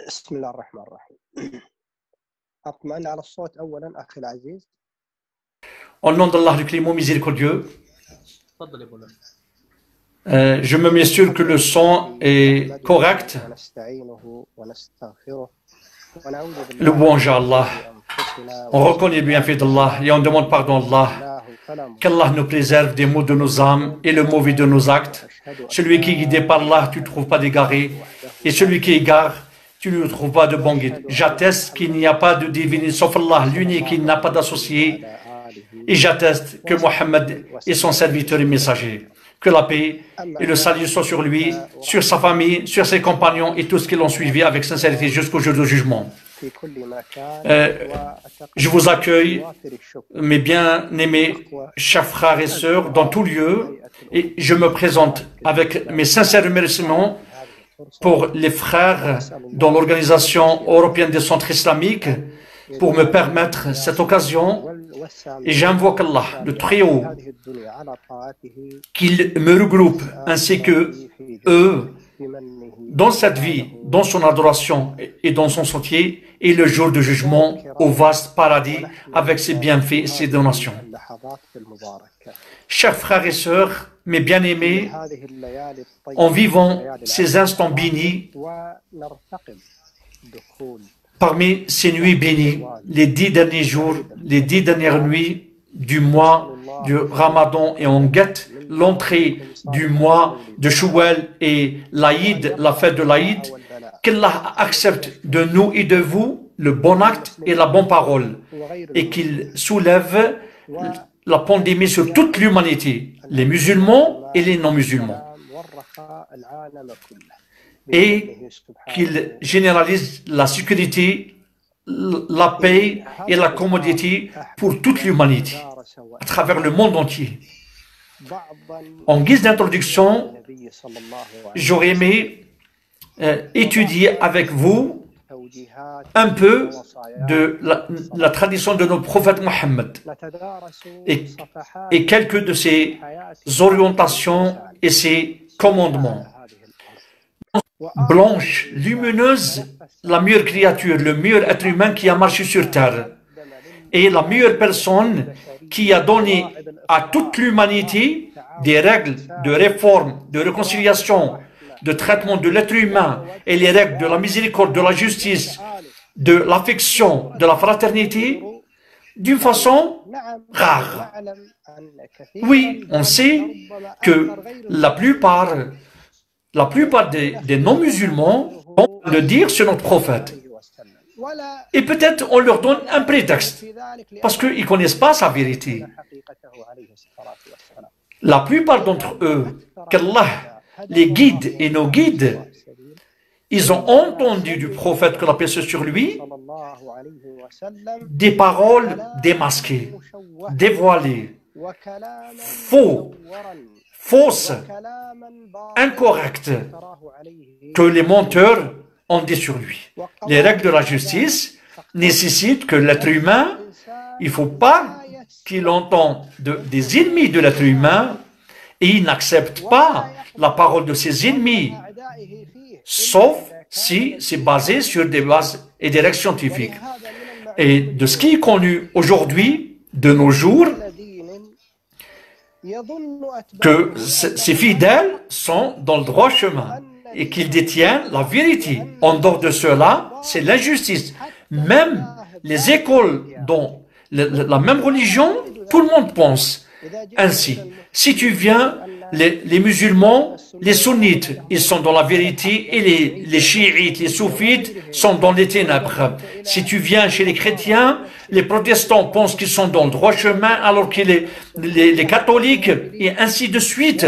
بسم الله الرحمن الرحيم. أطمئن على الصوت أولا أخي العزيز. Au nom d'Allah le Clément miséricordieux, je me mets sûr que le son est correct. Louange à Allah. On reconnaît le bienfait d'Allah et on demande pardon à Allah. Qu'Allah nous préserve des maux de nos âmes et le mauvais de nos actes. Celui qui est guidé par Allah, tu ne trouves pas d'égaré. Et celui qui égare, tu ne trouves pas de bon guide. J'atteste qu'il n'y a pas de divinité sauf Allah, l'unique qui n'a pas d'associé. Et j'atteste que Mohammed est son serviteur et messager. Que la paix et le salut soient sur lui, sur sa famille, sur ses compagnons et tous qui l'ont suivi avec sincérité jusqu'au jour du jugement. Je vous accueille, mes bien-aimés, chers frères et sœurs, dans tout lieu, et je me présente avec mes sincères remerciements pour les frères dans l'Organisation européenne des centres islamiques pour me permettre cette occasion. Et j'invoque Allah, le Très-Haut, qu'il me regroupe ainsi que eux dans cette vie, dans son adoration et dans son sentier, et le jour du jugement au vaste paradis avec ses bienfaits et ses donations. Chers frères et sœurs, mes bien-aimés, en vivant ces instants bénis, parmi ces nuits bénies, les 10 derniers jours, les 10 dernières nuits du mois du Ramadan, et on guette l'entrée du mois de Shawwal et l'Aïd, la fête de l'Aïd, qu'Allah accepte de nous et de vous le bon acte et la bonne parole, et qu'il soulève la pandémie sur toute l'humanité, les musulmans et les non-musulmans, et qu'il généralise la sécurité, la paix et la commodité pour toute l'humanité, à travers le monde entier. En guise d'introduction, j'aurais aimé étudier avec vous un peu de la tradition de notre prophète Mohammed et quelques de ses orientations et ses commandements. Blanche, lumineuse, la meilleure créature, le meilleur être humain qui a marché sur terre, et la meilleure personne qui a donné à toute l'humanité des règles de réforme, de réconciliation, de traitement de l'être humain et les règles de la miséricorde, de la justice, de l'affection, de la fraternité, d'une façon rare. Oui, on sait que la plupart des non-musulmans vont le dire sur notre prophète. Et peut-être on leur donne un prétexte, parce qu'ils ne connaissent pas sa vérité. La plupart d'entre eux, qu'Allah les guide et nos guides, ils ont entendu du prophète, que la paix soit sur lui, des paroles démasquées, dévoilées, fausses, incorrectes, que les menteurs ont dit sur lui. Les règles de la justice nécessitent que l'être humain, il ne faut pas qu'il entende des ennemis de l'être humain, et il n'accepte pas la parole de ses ennemis, sauf si c'est basé sur des bases et des règles scientifiques. Et de ce qui est connu aujourd'hui, de nos jours, que ces fidèles sont dans le droit chemin et qu'ils détiennent la vérité. En dehors de cela, c'est l'injustice. Même les écoles dont la même religion, tout le monde pense ainsi. Si tu viens, les musulmans, les sunnites, ils sont dans la vérité, et les chiites, les soufites sont dans les ténèbres. Si tu viens chez les chrétiens, les protestants pensent qu'ils sont dans le droit chemin, alors que les catholiques, et ainsi de suite,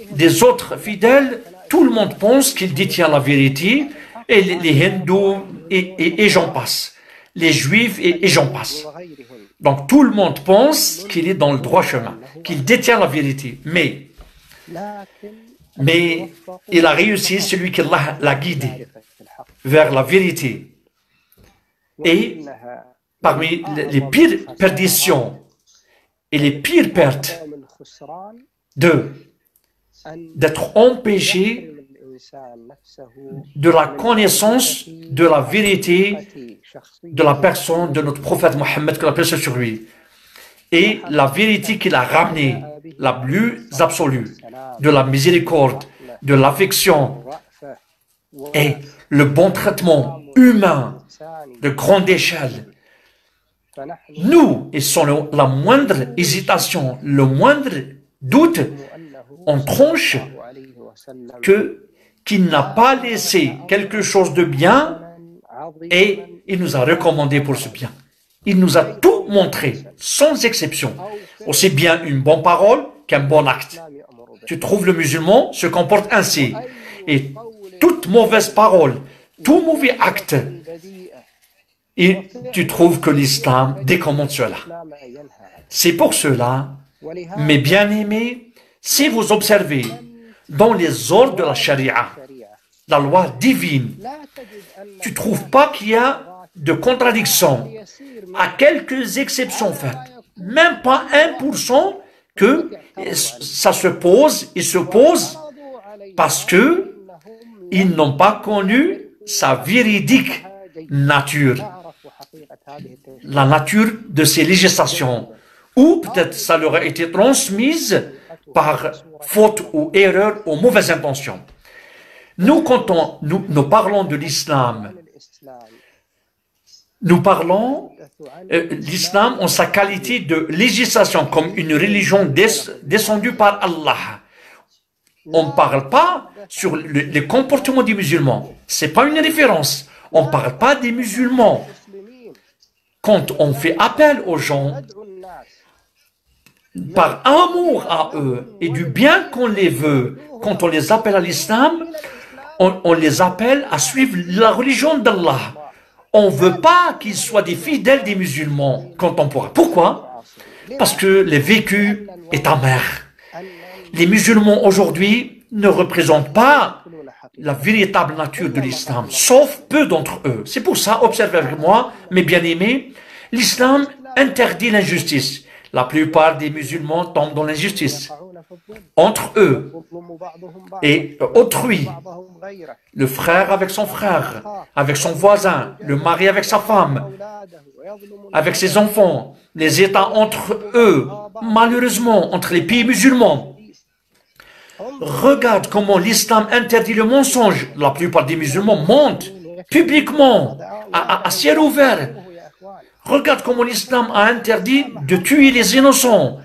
des autres fidèles, tout le monde pense qu'il détient la vérité, et les hindous, et j'en passe. Les juifs, et j'en passe. Donc tout le monde pense qu'il est dans le droit chemin, qu'il détient la vérité. Mais il a réussi, celui qui l'a guidé vers la vérité. Et parmi les pires perditions et les pires pertes d'être empêché de la connaissance de la vérité de la personne de notre prophète Mohammed, que la paix soit sur lui, et la vérité qu'il a ramenée, la plus absolue, de la miséricorde, de l'affection et le bon traitement humain de grande échelle. Nous, et sans la moindre hésitation, le moindre doute, on tranche qu'il n'a pas laissé quelque chose de bien et il nous a recommandé pour ce bien. Il nous a tout montré, sans exception. Aussi bien une bonne parole qu'un bon acte. Tu trouves le musulman se comporte ainsi. Et toute mauvaise parole, tout mauvais acte, et tu trouves que l'islam décommande cela. C'est pour cela, mes bien-aimés, si vous observez dans les ordres de la charia, la loi divine, tu ne trouves pas qu'il y a de contradiction, à quelques exceptions faites, même pas 1% que ça se pose parce que ils n'ont pas connu sa véridique nature, la nature de ces législations, ou peut-être ça leur a été transmise par faute ou erreur ou mauvaise intention. Nous, quand nous parlons de l'islam, nous parlons l'islam en sa qualité de législation, comme une religion descendue par Allah. On ne parle pas sur les comportements des musulmans. Ce n'est pas une référence. On ne parle pas des musulmans. Quand on fait appel aux gens, par amour à eux et du bien qu'on les veut, quand on les appelle à l'islam, on les appelle à suivre la religion d'Allah. On ne veut pas qu'ils soient des fidèles des musulmans contemporains. Pourquoi? Parce que le vécu est amer. Les musulmans aujourd'hui ne représentent pas la véritable nature de l'islam, sauf peu d'entre eux. C'est pour ça, observez avec moi, mes bien-aimés, l'islam interdit l'injustice. La plupart des musulmans tombent dans l'injustice entre eux et autrui, le frère avec son frère, avec son voisin, le mari avec sa femme, avec ses enfants, les États entre eux, malheureusement, entre les pays musulmans. Regarde comment l'islam interdit le mensonge. La plupart des musulmans mentent publiquement, à ciel ouvert. Regarde comment l'islam a interdit de tuer les innocents,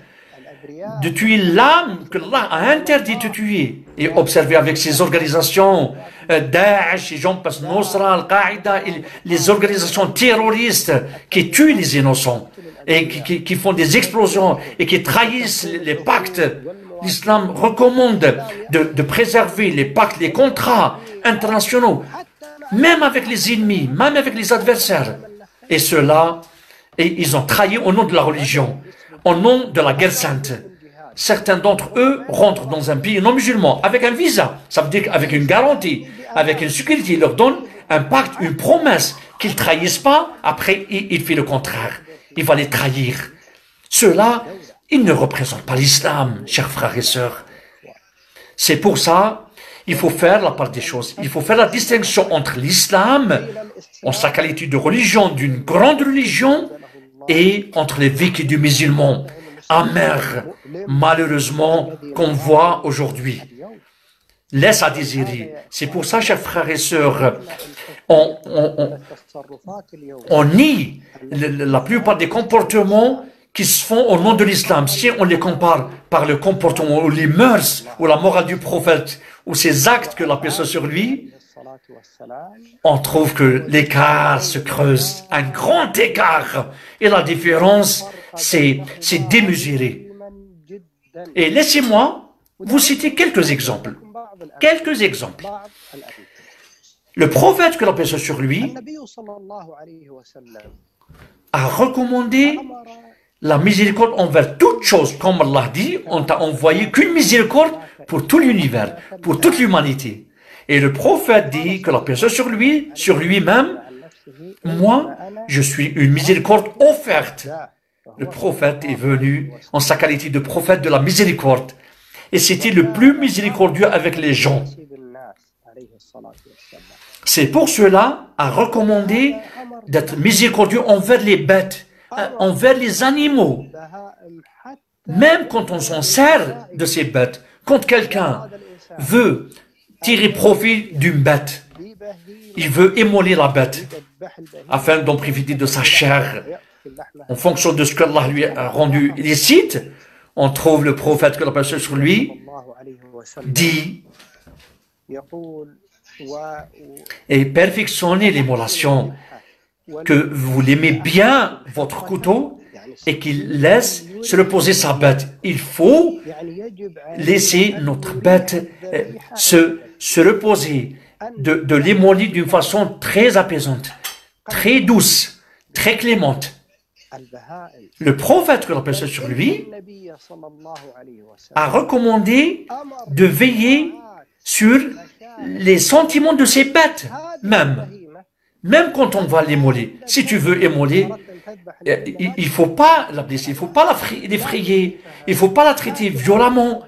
de tuer l'âme que Allah a interdit de tuer. Et observez avec ces organisations, Daesh, Nusra, Al-Qaïda, les organisations terroristes qui tuent les innocents et qui font des explosions et qui trahissent les pactes. L'islam recommande de préserver les pactes, les contrats internationaux, même avec les ennemis, même avec les adversaires. Et cela, ils ont trahi au nom de la religion, au nom de la guerre sainte. Certains d'entre eux rentrent dans un pays non musulman avec un visa, ça veut dire avec une garantie, avec une sécurité. Ils leur donnent un pacte, une promesse qu'ils ne trahissent pas. Après, il fait le contraire. Il va les trahir. Ceux-là, ils ne représentent pas l'islam, chers frères et sœurs. C'est pour ça, il faut faire la part des choses. Il faut faire la distinction entre l'islam, en sa qualité de religion, d'une grande religion, et entre les vécus du musulman, amer, malheureusement, qu'on voit aujourd'hui. Laisse à désirer. C'est pour ça, chers frères et sœurs, on nie la plupart des comportements qui se font au nom de l'islam. Si on les compare par le comportement ou les mœurs ou la morale du prophète ou ses actes que la paix soit sur lui, on trouve que l'écart se creuse, un grand écart. Et la différence, c'est démesuré. Et laissez-moi vous citer quelques exemples. Quelques exemples. Le prophète, que la paix soit sur lui, a recommandé la miséricorde envers toutes choses. Comme Allah dit, on t'a envoyé qu'une miséricorde pour tout l'univers, pour toute l'humanité. Et le prophète dit que la paix soit sur lui, sur lui-même, moi, je suis une miséricorde offerte. Le prophète est venu en sa qualité de prophète de la miséricorde. Et c'était le plus miséricordieux avec les gens. C'est pour cela à recommander d'être miséricordieux envers les bêtes, envers les animaux, même quand on s'en sert de ces bêtes. Quand quelqu'un veut tirer profit d'une bête, il veut immoler la bête afin d'en profiter de sa chair. En fonction de ce qu'Allah lui a rendu licite, on trouve le prophète que la paix sur lui dit et perfectionnez l'immolation, que vous l'aimez bien votre couteau et qu'il laisse se reposer sa bête. Il faut laisser notre bête se reposer, de l'immoler d'une façon très apaisante, très douce, très clémente. Le prophète, que la paix soit sur lui, a recommandé de veiller sur les sentiments de ces bêtes, même quand on va l'immoler. Si tu veux immoler, il ne faut pas la blesser, il ne faut pas l'effrayer, il ne faut pas la traiter violemment,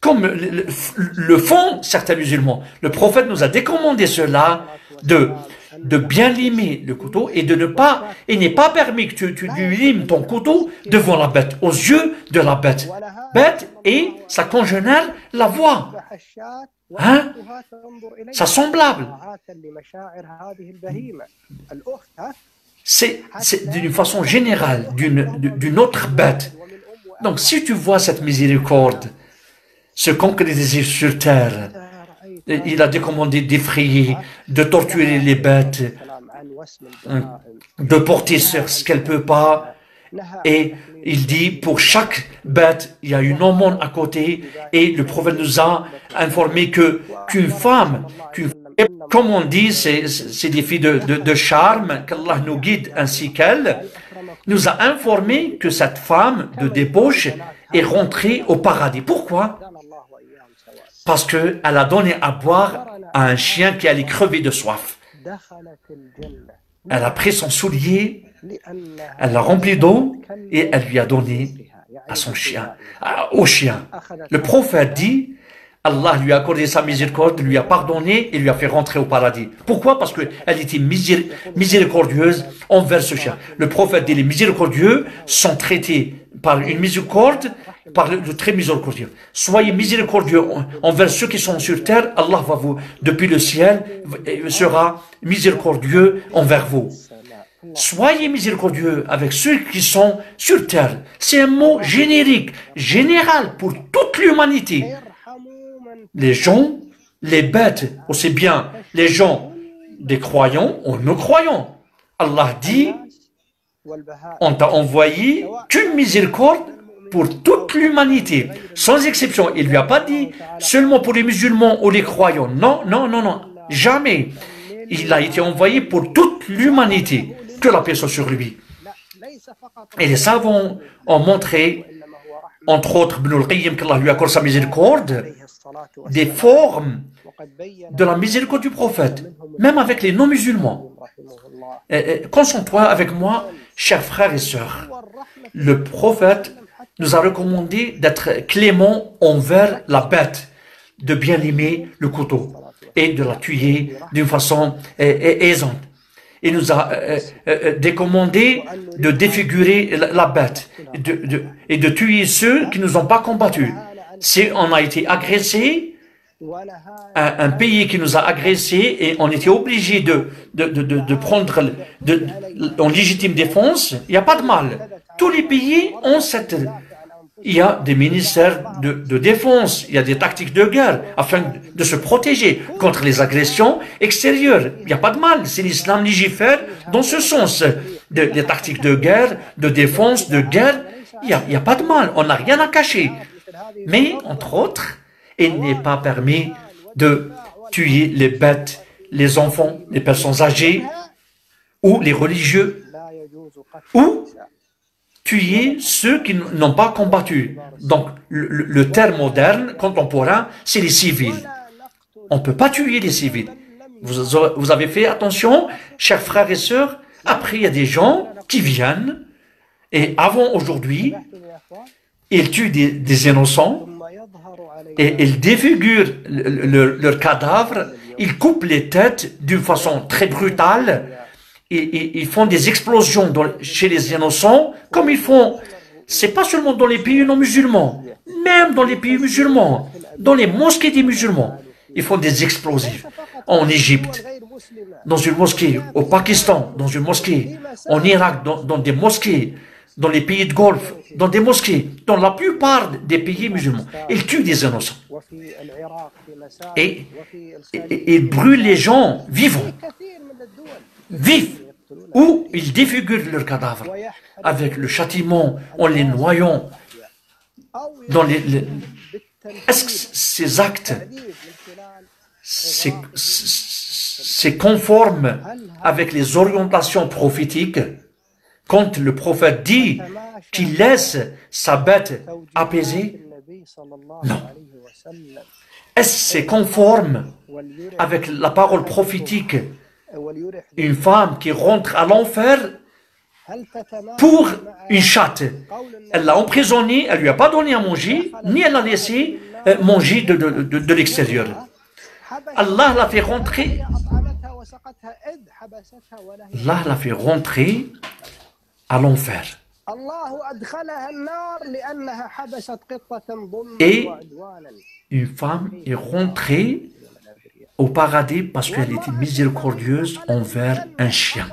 comme le font certains musulmans. Le prophète nous a décommandé cela, de bien limer le couteau et il n'est pas permis que tu lui limes ton couteau devant la bête, aux yeux de la bête. Bête et sa congénère la voient. Hein? C'est semblable. C'est d'une façon générale, d'une autre bête. Donc si tu vois cette miséricorde se concrétiser sur terre, il a décommandé d'effrayer, de torturer les bêtes, de porter sur ce qu'elle ne peut pas. Et il dit, pour chaque bête, il y a une aumône à côté. Et le prophète nous a informé qu'une femme, comme on dit, c'est des filles de charme, qu'Allah nous guide ainsi qu'elle, nous a informé que cette femme de débauche est rentrée au paradis. Pourquoi? Parce qu'elle a donné à boire à un chien qui allait crever de soif. Elle a pris son soulier, elle l'a rempli d'eau et elle lui a donné à son chien, au chien. Le prophète dit, Allah lui a accordé sa miséricorde, lui a pardonné et lui a fait rentrer au paradis. Pourquoi? Parce qu'elle était miséricordieuse envers ce chien. Le prophète dit, les miséricordieux sont traités par une miséricorde, par le très miséricordieux. Soyez miséricordieux envers ceux qui sont sur terre, Allah va vous, depuis le ciel, sera miséricordieux envers vous. Soyez miséricordieux avec ceux qui sont sur terre. C'est un mot générique, général pour toute l'humanité. Les gens, les bêtes, aussi bien les gens des croyants ou non croyants. Allah dit, on t'a envoyé qu'une miséricorde pour toute l'humanité, sans exception. Il ne lui a pas dit seulement pour les musulmans ou les croyants. Non, non, non, non, jamais. Il a été envoyé pour toute l'humanité. Que la paix soit sur lui. Et les savants ont montré, entre autres, Ibn al-Qayyim, qu'Allah lui accorde sa miséricorde, des formes de la miséricorde du prophète, même avec les non-musulmans. Concentre-toi avec moi, chers frères et sœurs. Le prophète nous a recommandé d'être clément envers la bête, de bien limer le couteau et de la tuer d'une façon aisante. Il nous a décommandé de défigurer la bête et de tuer ceux qui ne nous ont pas combattus. Si on a été agressé, un pays qui nous a agressés et on était obligé de prendre en légitime défense, il n'y a pas de mal. Tous les pays ont cette... Il y a des ministères de défense, il y a des tactiques de guerre afin de se protéger contre les agressions extérieures. Il n'y a pas de mal, c'est l'islam légifère dans ce sens. Les tactiques de guerre, de défense, de guerre, il n'y a pas de mal, on n'a rien à cacher. Mais, entre autres, il n'est pas permis de tuer les bêtes, les enfants, les personnes âgées ou les religieux ou tuer ceux qui n'ont pas combattu. Donc, le terme moderne, contemporain, c'est les civils. On ne peut pas tuer les civils. Vous avez fait attention, chers frères et sœurs, après il y a des gens qui viennent, et avant aujourd'hui, ils tuent des innocents, et ils défigurent leur cadavre, ils coupent les têtes d'une façon très brutale et ils font des explosions chez les innocents, comme ils font, c'est pas seulement dans les pays non musulmans, même dans les pays musulmans, dans les mosquées des musulmans, ils font des explosifs. En Égypte, dans une mosquée, au Pakistan, dans une mosquée, en Irak, dans des mosquées, dans les pays de Golfe, dans des mosquées, dans la plupart des pays musulmans, ils tuent des innocents. Et ils brûlent les gens vivants, vifs, ou ils défigurent leurs cadavres avec le châtiment en les noyant dans les... Est-ce que ces actes, c'est conforme avec les orientations prophétiques quand le prophète dit qu'il laisse sa bête apaisée? Non. Est-ce que c'est conforme avec la parole prophétique? Une femme qui rentre à l'enfer pour une chatte. Elle l'a emprisonnée, elle lui a pas donné à manger, ni elle l'a laissé manger de l'extérieur. Allah l'a fait rentrer. Allah l'a fait rentrer à l'enfer. Et une femme est rentrée au paradis parce qu'elle était miséricordieuse envers un chien.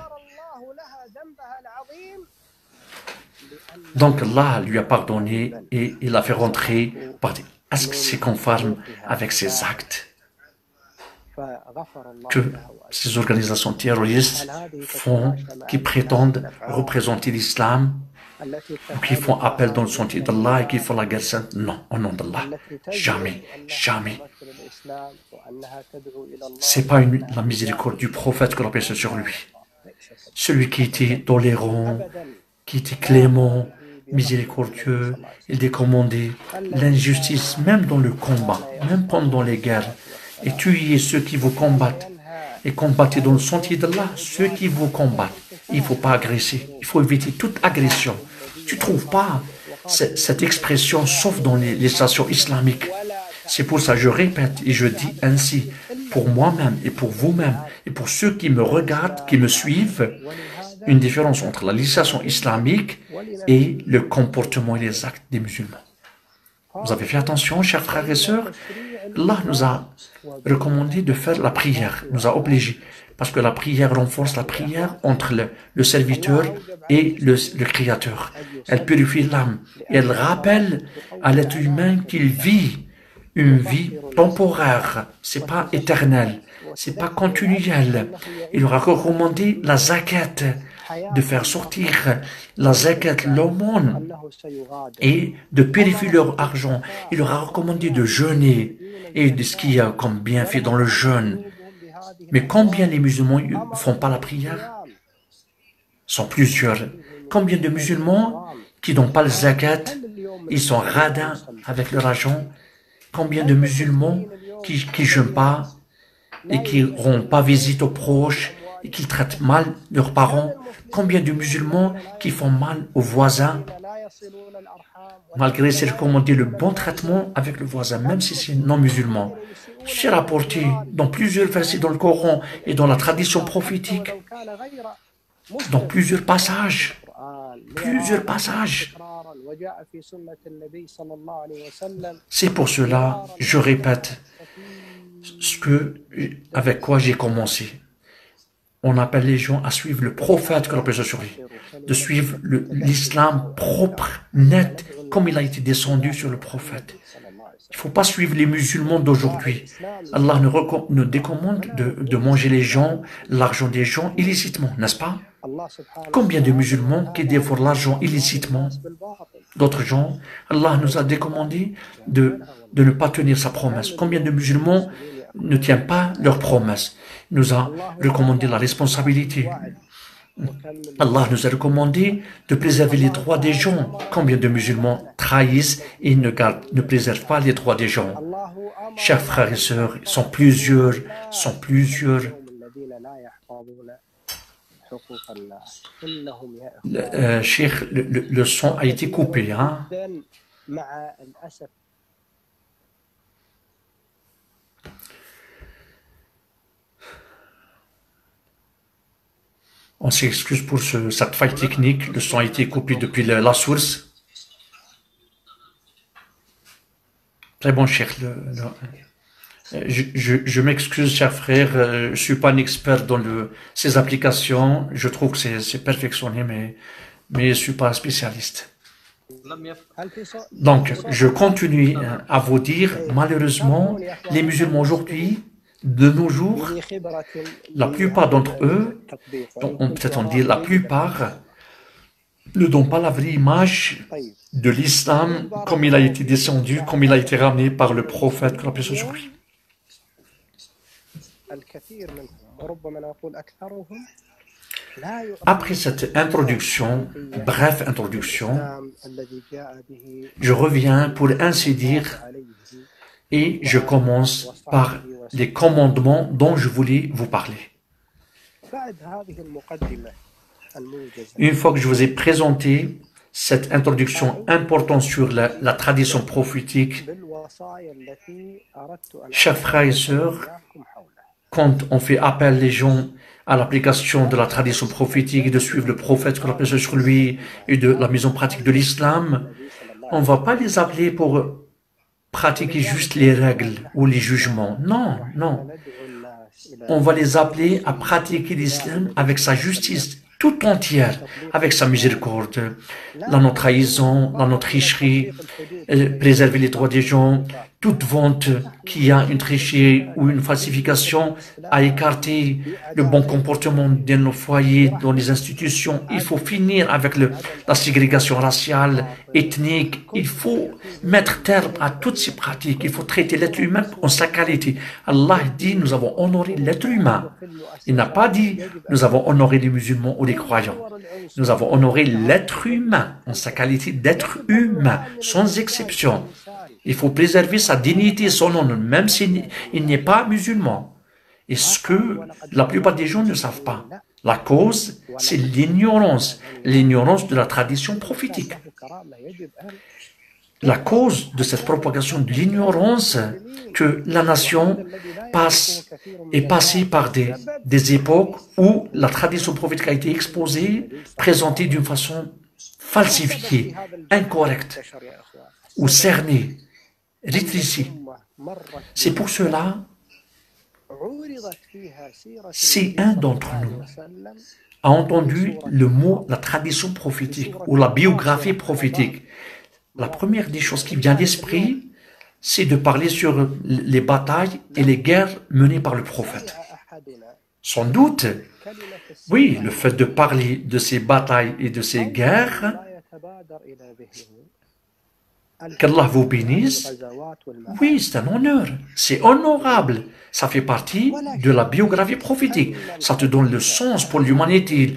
Donc Allah lui a pardonné et il l'a fait rentrer au paradis. Est-ce que c'est conforme avec ces actes que ces organisations terroristes font, qui prétendent représenter l'islam, ou qui font appel dans le sentier d'Allah et qui font la guerre sainte? Non, au nom d'Allah. Jamais, jamais. C'est pas la miséricorde du prophète que l'on pèse sur lui. Celui qui était tolérant, qui était clément, miséricordieux, il décommandait l'injustice, même dans le combat, même pendant les guerres. Et tuez ceux qui vous combattent. Et combattez dans le sentier d'Allah ceux qui vous combattent. Il ne faut pas agresser. Il faut éviter toute agression. Tu ne trouves pas cette expression sauf dans les stations islamiques. C'est pour ça que je répète et je dis ainsi, pour moi-même et pour vous-même et pour ceux qui me regardent, qui me suivent, une différence entre la législation islamique et le comportement et les actes des musulmans. Vous avez fait attention, chers frères et sœurs? Allah nous a recommandé de faire la prière, nous a obligés, parce que la prière renforce la prière entre le serviteur et le Créateur. Elle purifie l'âme et elle rappelle à l'être humain qu'il vit une vie temporaire, c'est pas éternel, c'est pas continuel. Il leur a recommandé la zakat, de faire sortir la zakat, l'aumône, et de purifier leur argent. Il leur a recommandé de jeûner et de ce qu'il y a comme bienfait dans le jeûne. Mais combien les musulmans ne font pas la prière? Sont plusieurs. Combien de musulmans qui n'ont pas le zakat, ils sont radins avec leur argent? Combien de musulmans qui ne jeûnent pas et qui ne rendent pas visite aux proches et qui traitent mal leurs parents? Combien de musulmans qui font mal aux voisins, malgré c'est recommandé le bon traitement avec le voisin, même si c'est non musulman? C'est rapporté dans plusieurs versets dans le Coran et dans la tradition prophétique, dans plusieurs passages. Plusieurs passages. C'est pour cela, je répète, avec quoi j'ai commencé. On appelle les gens à suivre le prophète que l'on peut se sur lui, de suivre l'islam propre, net, comme il a été descendu sur le prophète. Il ne faut pas suivre les musulmans d'aujourd'hui. Allah nous décommande de manger les gens, l'argent des gens illicitement, n'est-ce pas? Combien de musulmans qui dévorent l'argent illicitement d'autres gens? Allah nous a décommandé de ne pas tenir sa promesse. Combien de musulmans ne tiennent pas leur promesse? Il nous a recommandé la responsabilité. Allah nous a recommandé de préserver les droits des gens. Combien de musulmans trahissent et ne préservent pas les droits des gens? Chers frères et sœurs, sont plusieurs. Cheikh, le son a été coupé, hein? On s'excuse pour cette faille technique. Le son a été coupé depuis la source. Très bon, cher. Je m'excuse, cher frère. Je ne suis pas un expert dans ces applications. Je trouve que c'est perfectionné, mais je ne suis pas un spécialiste. Donc, je continue à vous dire, malheureusement, les musulmans aujourd'hui, de nos jours, la plupart d'entre eux, peut-être on dit la plupart, ne donnent pas la vraie image de l'islam comme il a été descendu, comme il a été ramené par le prophète, que la paix soit sur lui. Après cette introduction, brève introduction, je reviens pour ainsi dire et je commence par les commandements dont je voulais vous parler. Une fois que je vous ai présenté cette introduction importante sur la tradition prophétique, chers frères et sœurs, quand on fait appel les gens à l'application de la tradition prophétique et de suivre le prophète que la paix soit sur lui et de la mise en pratique de l'islam, on ne va pas les appeler pour pratiquer juste les règles ou les jugements. Non, non. On va les appeler à pratiquer l'islam avec sa justice tout entière, avec sa miséricorde, la non-trahison, la non-tricherie, préserver les droits des gens, toute vente qui a une tricherie ou une falsification, à écarter le bon comportement dans nos foyers, dans les institutions. Il faut finir avec la ségrégation raciale, ethnique. Il faut mettre terme à toutes ces pratiques. Il faut traiter l'être humain en sa qualité. Allah dit, nous avons honoré l'être humain. Il n'a pas dit, nous avons honoré les musulmans ou les croyants. Nous avons honoré l'être humain en sa qualité d'être humain, sans exception. Il faut préserver sa dignité, son honneur, même s'il n'est pas musulman. Et ce que la plupart des gens ne savent pas. La cause, c'est l'ignorance de la tradition prophétique. La cause de cette propagation de l'ignorance, que la nation est passée par des époques où la tradition prophétique a été exposée, présentée d'une façon falsifiée, incorrecte, ou cernée, rétrécie. C'est pour cela, si un d'entre nous a entendu le mot la tradition prophétique ou la biographie prophétique, la première des choses qui vient à l'esprit, c'est de parler sur les batailles et les guerres menées par le prophète. Sans doute, oui, le fait de parler de ces batailles et de ces guerres, qu'Allah vous bénisse, oui, c'est un honneur, c'est honorable. Ça fait partie de la biographie prophétique. Ça te donne le sens pour l'humanité,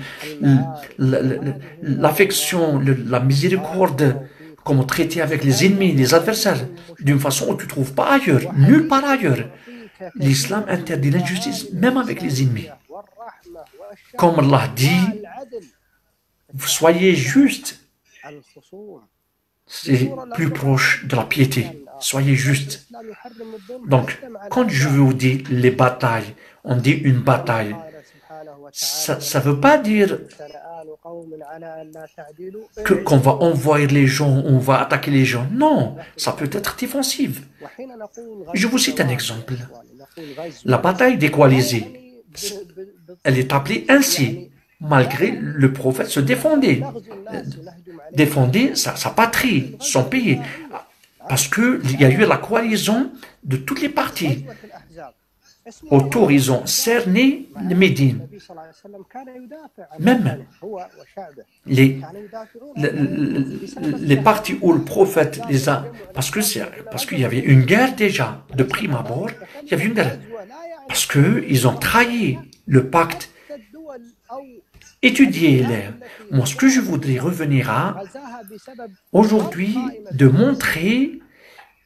l'affection, la miséricorde, comment traiter avec les ennemis, les adversaires, d'une façon où tu ne trouves pas ailleurs, nulle part ailleurs. L'islam interdit l'injustice, même avec les ennemis. Comme Allah dit, soyez justes. C'est plus proche de la piété. Soyez justes. Donc, quand je vous dis les batailles, on dit une bataille. Ça ne veut pas dire qu'on va envoyer les gens, on va attaquer les gens. Non, ça peut être défensif. Je vous cite un exemple. La bataille des coalisés, elle est appelée ainsi, malgré le prophète se défendait sa patrie, son pays, parce qu'il y a eu la coalition de toutes les parties. Autour, ils ont cerné les Médines. Même les parties où le prophète les a... Parce qu'il y avait une guerre déjà, de prime abord, il y avait une guerre. Parce qu'ils ont trahi le pacte. Étudiez-les. Moi, ce que je voudrais revenir à, aujourd'hui, de montrer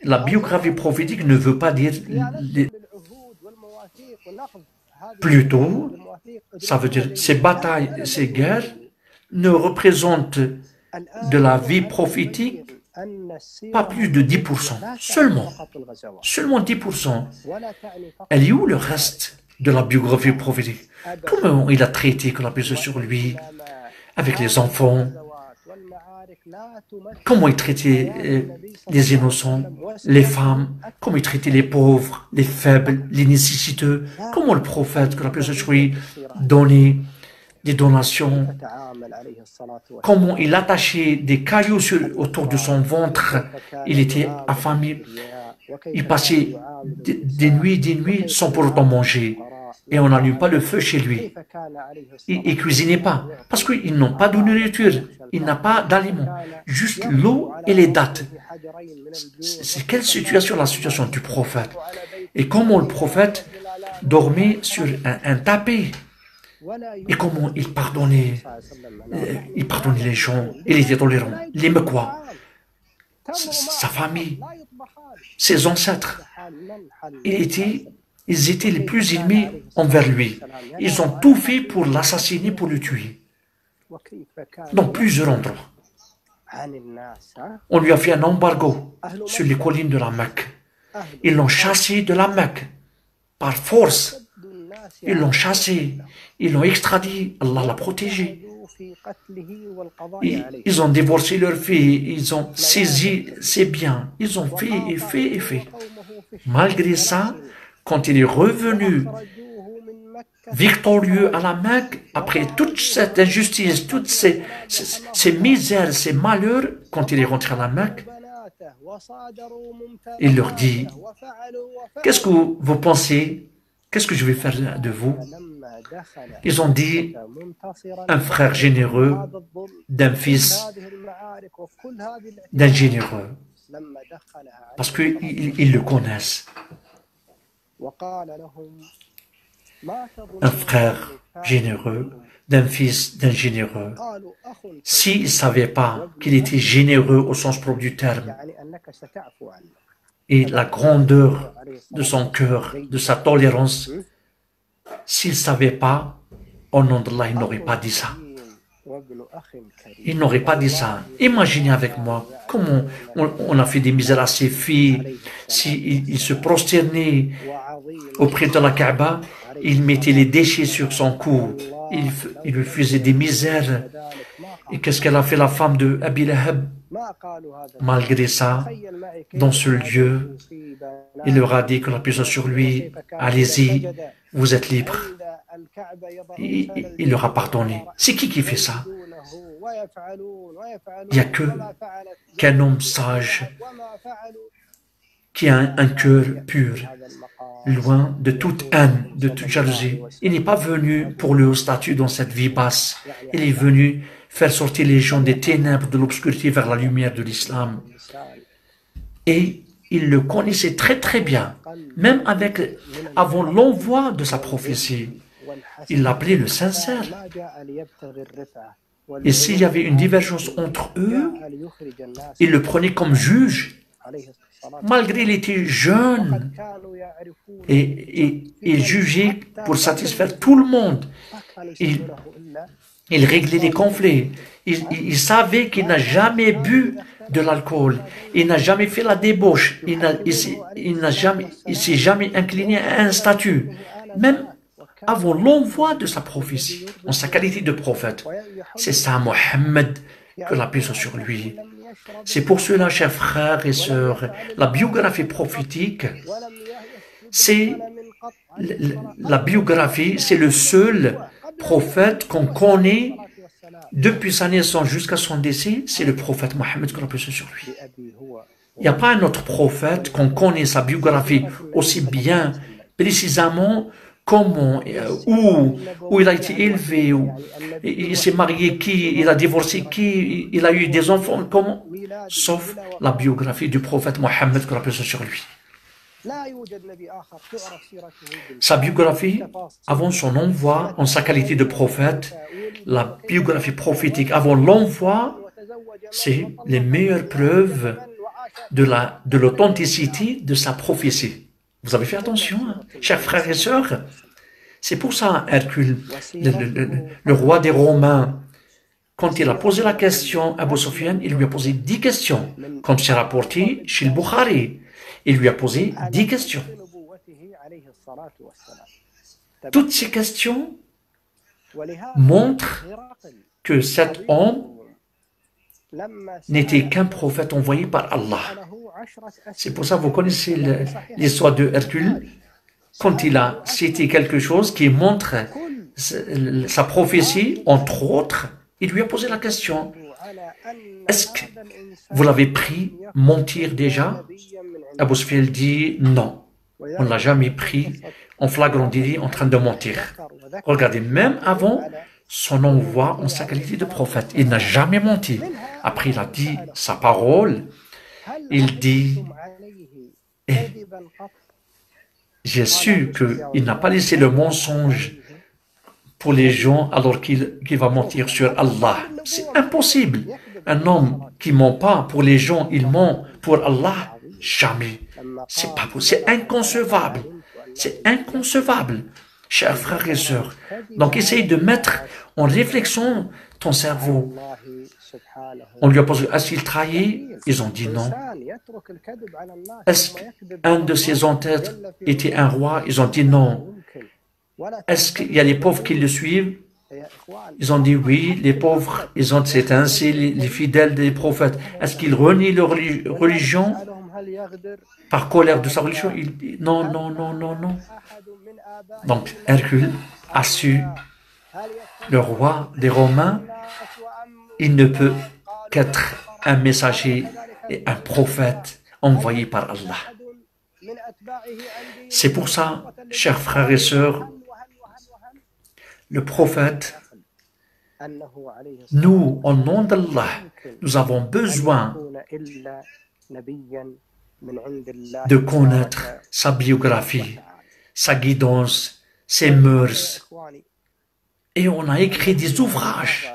la biographie prophétique ne veut pas dire... Plutôt, ça veut dire ces batailles, ces guerres ne représentent de la vie prophétique pas plus de 10%, seulement 10%. Elle est où le reste de la biographie prophétique? Comment il a traité, que la paix soit sur lui, avec les enfants? Comment il traitait les innocents, les femmes? Comment il traitait les pauvres, les faibles, les nécessiteux? Comment le prophète, que la paix soit sur lui, donnait des donations? Comment il attachait des cailloux autour de son ventre? Il était affamé. Il passait des nuits sans pour autant manger. Et on n'allume pas le feu chez lui. Il ne cuisinait pas. Parce qu'ils n'ont pas de nourriture. Il n'a pas d'aliments. Juste l'eau et les dattes. C'est quelle situation, la situation du prophète? Et comment le prophète dormait sur un tapis? Et comment il pardonnait les gens? Il était tolérant. Il aimait quoi? Sa famille, ses ancêtres. Ils étaient les plus ennemis envers lui. Ils ont tout fait pour l'assassiner, pour le tuer. Dans plusieurs endroits. On lui a fait un embargo sur les collines de la Mecque. Ils l'ont chassé de la Mecque. Par force. Ils l'ont chassé. Ils l'ont extradé. Allah l'a protégé. Ils ont divorcé leur fille. Ils ont saisi ses biens. Ils ont fait et fait et fait. Malgré ça, quand il est revenu victorieux à la Mecque, après toute cette injustice, toutes ces misères, ces malheurs, quand il est rentré à la Mecque, il leur dit, qu'est-ce que vous pensez? Qu'est-ce que je vais faire de vous? Ils ont dit, un frère généreux d'un fils d'un généreux. Parce qu'ils le connaissent. Un frère généreux d'un fils d'un généreux. S'il ne savait pas qu'il était généreux au sens propre du terme, et la grandeur de son cœur, de sa tolérance, s'il ne savait pas, au nom d'Allah, il n'aurait pas dit ça. Il n'aurait pas dit ça. Imaginez avec moi comment on a fait des misères à ses filles. S'il se prosternait auprès de la Kaaba, il mettait les déchets sur son cou. Il lui faisait des misères. Et qu'est-ce qu'elle a fait, la femme de Abi Lahab? Malgré ça, dans ce lieu, il leur a dit que la paix soit sur lui. Allez-y, vous êtes libres. Il leur a pardonné. C'est qui fait ça? Il n'y a qu'un homme sage qui a un cœur pur, loin de toute haine, de toute jalousie. Il n'est pas venu pour le haut statut dans cette vie basse. Il est venu faire sortir les gens des ténèbres, de l'obscurité vers la lumière de l'islam. Et il le connaissait très très bien, même avant l'envoi de sa prophétie. Il l'appelait le sincère. Et s'il y avait une divergence entre eux, il le prenait comme juge. Malgré qu'il était jeune et jugeait pour satisfaire tout le monde. Il réglait les conflits. Il savait qu'il n'a jamais bu de l'alcool. Il n'a jamais fait la débauche. Il s'est jamais incliné à un statut. Même avant l'envoi de sa prophétie, en sa qualité de prophète. C'est ça, Mohammed, que la paix soit sur lui. C'est pour cela, chers frères et sœurs, la biographie prophétique, c'est la biographie, c'est le seul prophète qu'on connaît depuis sa naissance jusqu'à son décès, c'est le prophète Mohammed, que la paix soit sur lui. Il n'y a pas un autre prophète qu'on connaît sa biographie aussi bien, précisément, comment, où il a été élevé, où il s'est marié, qui, il a divorcé, qui, il a eu des enfants, comment, sauf la biographie du prophète Mohammed, que la paix soit sur lui. Sa biographie, avant son envoi, en sa qualité de prophète, la biographie prophétique avant l'envoi, c'est les meilleures preuves de l'authenticité de sa prophétie. Vous avez fait attention, hein, chers frères et sœurs. C'est pour ça, Hercule, le roi des Romains, quand il a posé la question à Abu Sufyan, il lui a posé 10 questions, comme c'est rapporté chez le Bukhari. Il lui a posé 10 questions. Toutes ces questions montre que cet homme n'était qu'un prophète envoyé par Allah. C'est pour ça que vous connaissez l'histoire de Hercule, quand il a cité quelque chose qui montre sa prophétie, entre autres, il lui a posé la question, est-ce que vous l'avez pris mentir déjà? Abu Sufyan dit non, on ne l'a jamais pris en flagrant délit en train de mentir. Regardez, même avant son envoi en sa qualité de prophète, il n'a jamais menti. Après, il a dit sa parole, il dit, j'ai su qu'il n'a pas laissé le mensonge pour les gens alors qu'il va mentir sur Allah. C'est impossible. Un homme qui ne ment pas pour les gens, il ment pour Allah. Jamais. C'est pas possible. C'est inconcevable. C'est inconcevable, chers frères et sœurs. Donc, essaye de mettre en réflexion ton cerveau. On lui a posé, est-ce qu'il trahit? Ils ont dit non. Est-ce qu'un de ses ancêtres était un roi? Ils ont dit non. Est-ce qu'il y a les pauvres qui le suivent? Ils ont dit oui, les pauvres, c'est ainsi les fidèles des prophètes. Est-ce qu'ils renient leur religion par colère de sa religion? Il dit non, non, non, non, non. Donc Hercule a su, le roi des Romains, il ne peut qu'être un messager et un prophète envoyé par Allah. C'est pour ça, chers frères et sœurs, le prophète, nous, au nom d'Allah, nous avons besoin de connaître sa biographie, sa guidance, ses mœurs. Et on a écrit des ouvrages,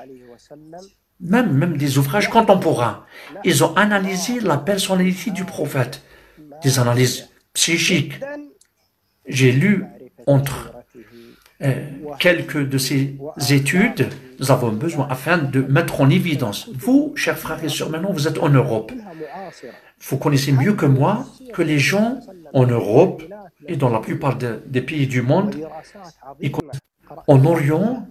même des ouvrages contemporains. Ils ont analysé la personnalité du prophète, des analyses psychiques. J'ai lu entre quelques de ces études, nous avons besoin afin de mettre en évidence. Vous, chers frères et sœurs, maintenant vous êtes en Europe. Vous connaissez mieux que moi que les gens en Europe et dans la plupart des pays du monde, en Orient,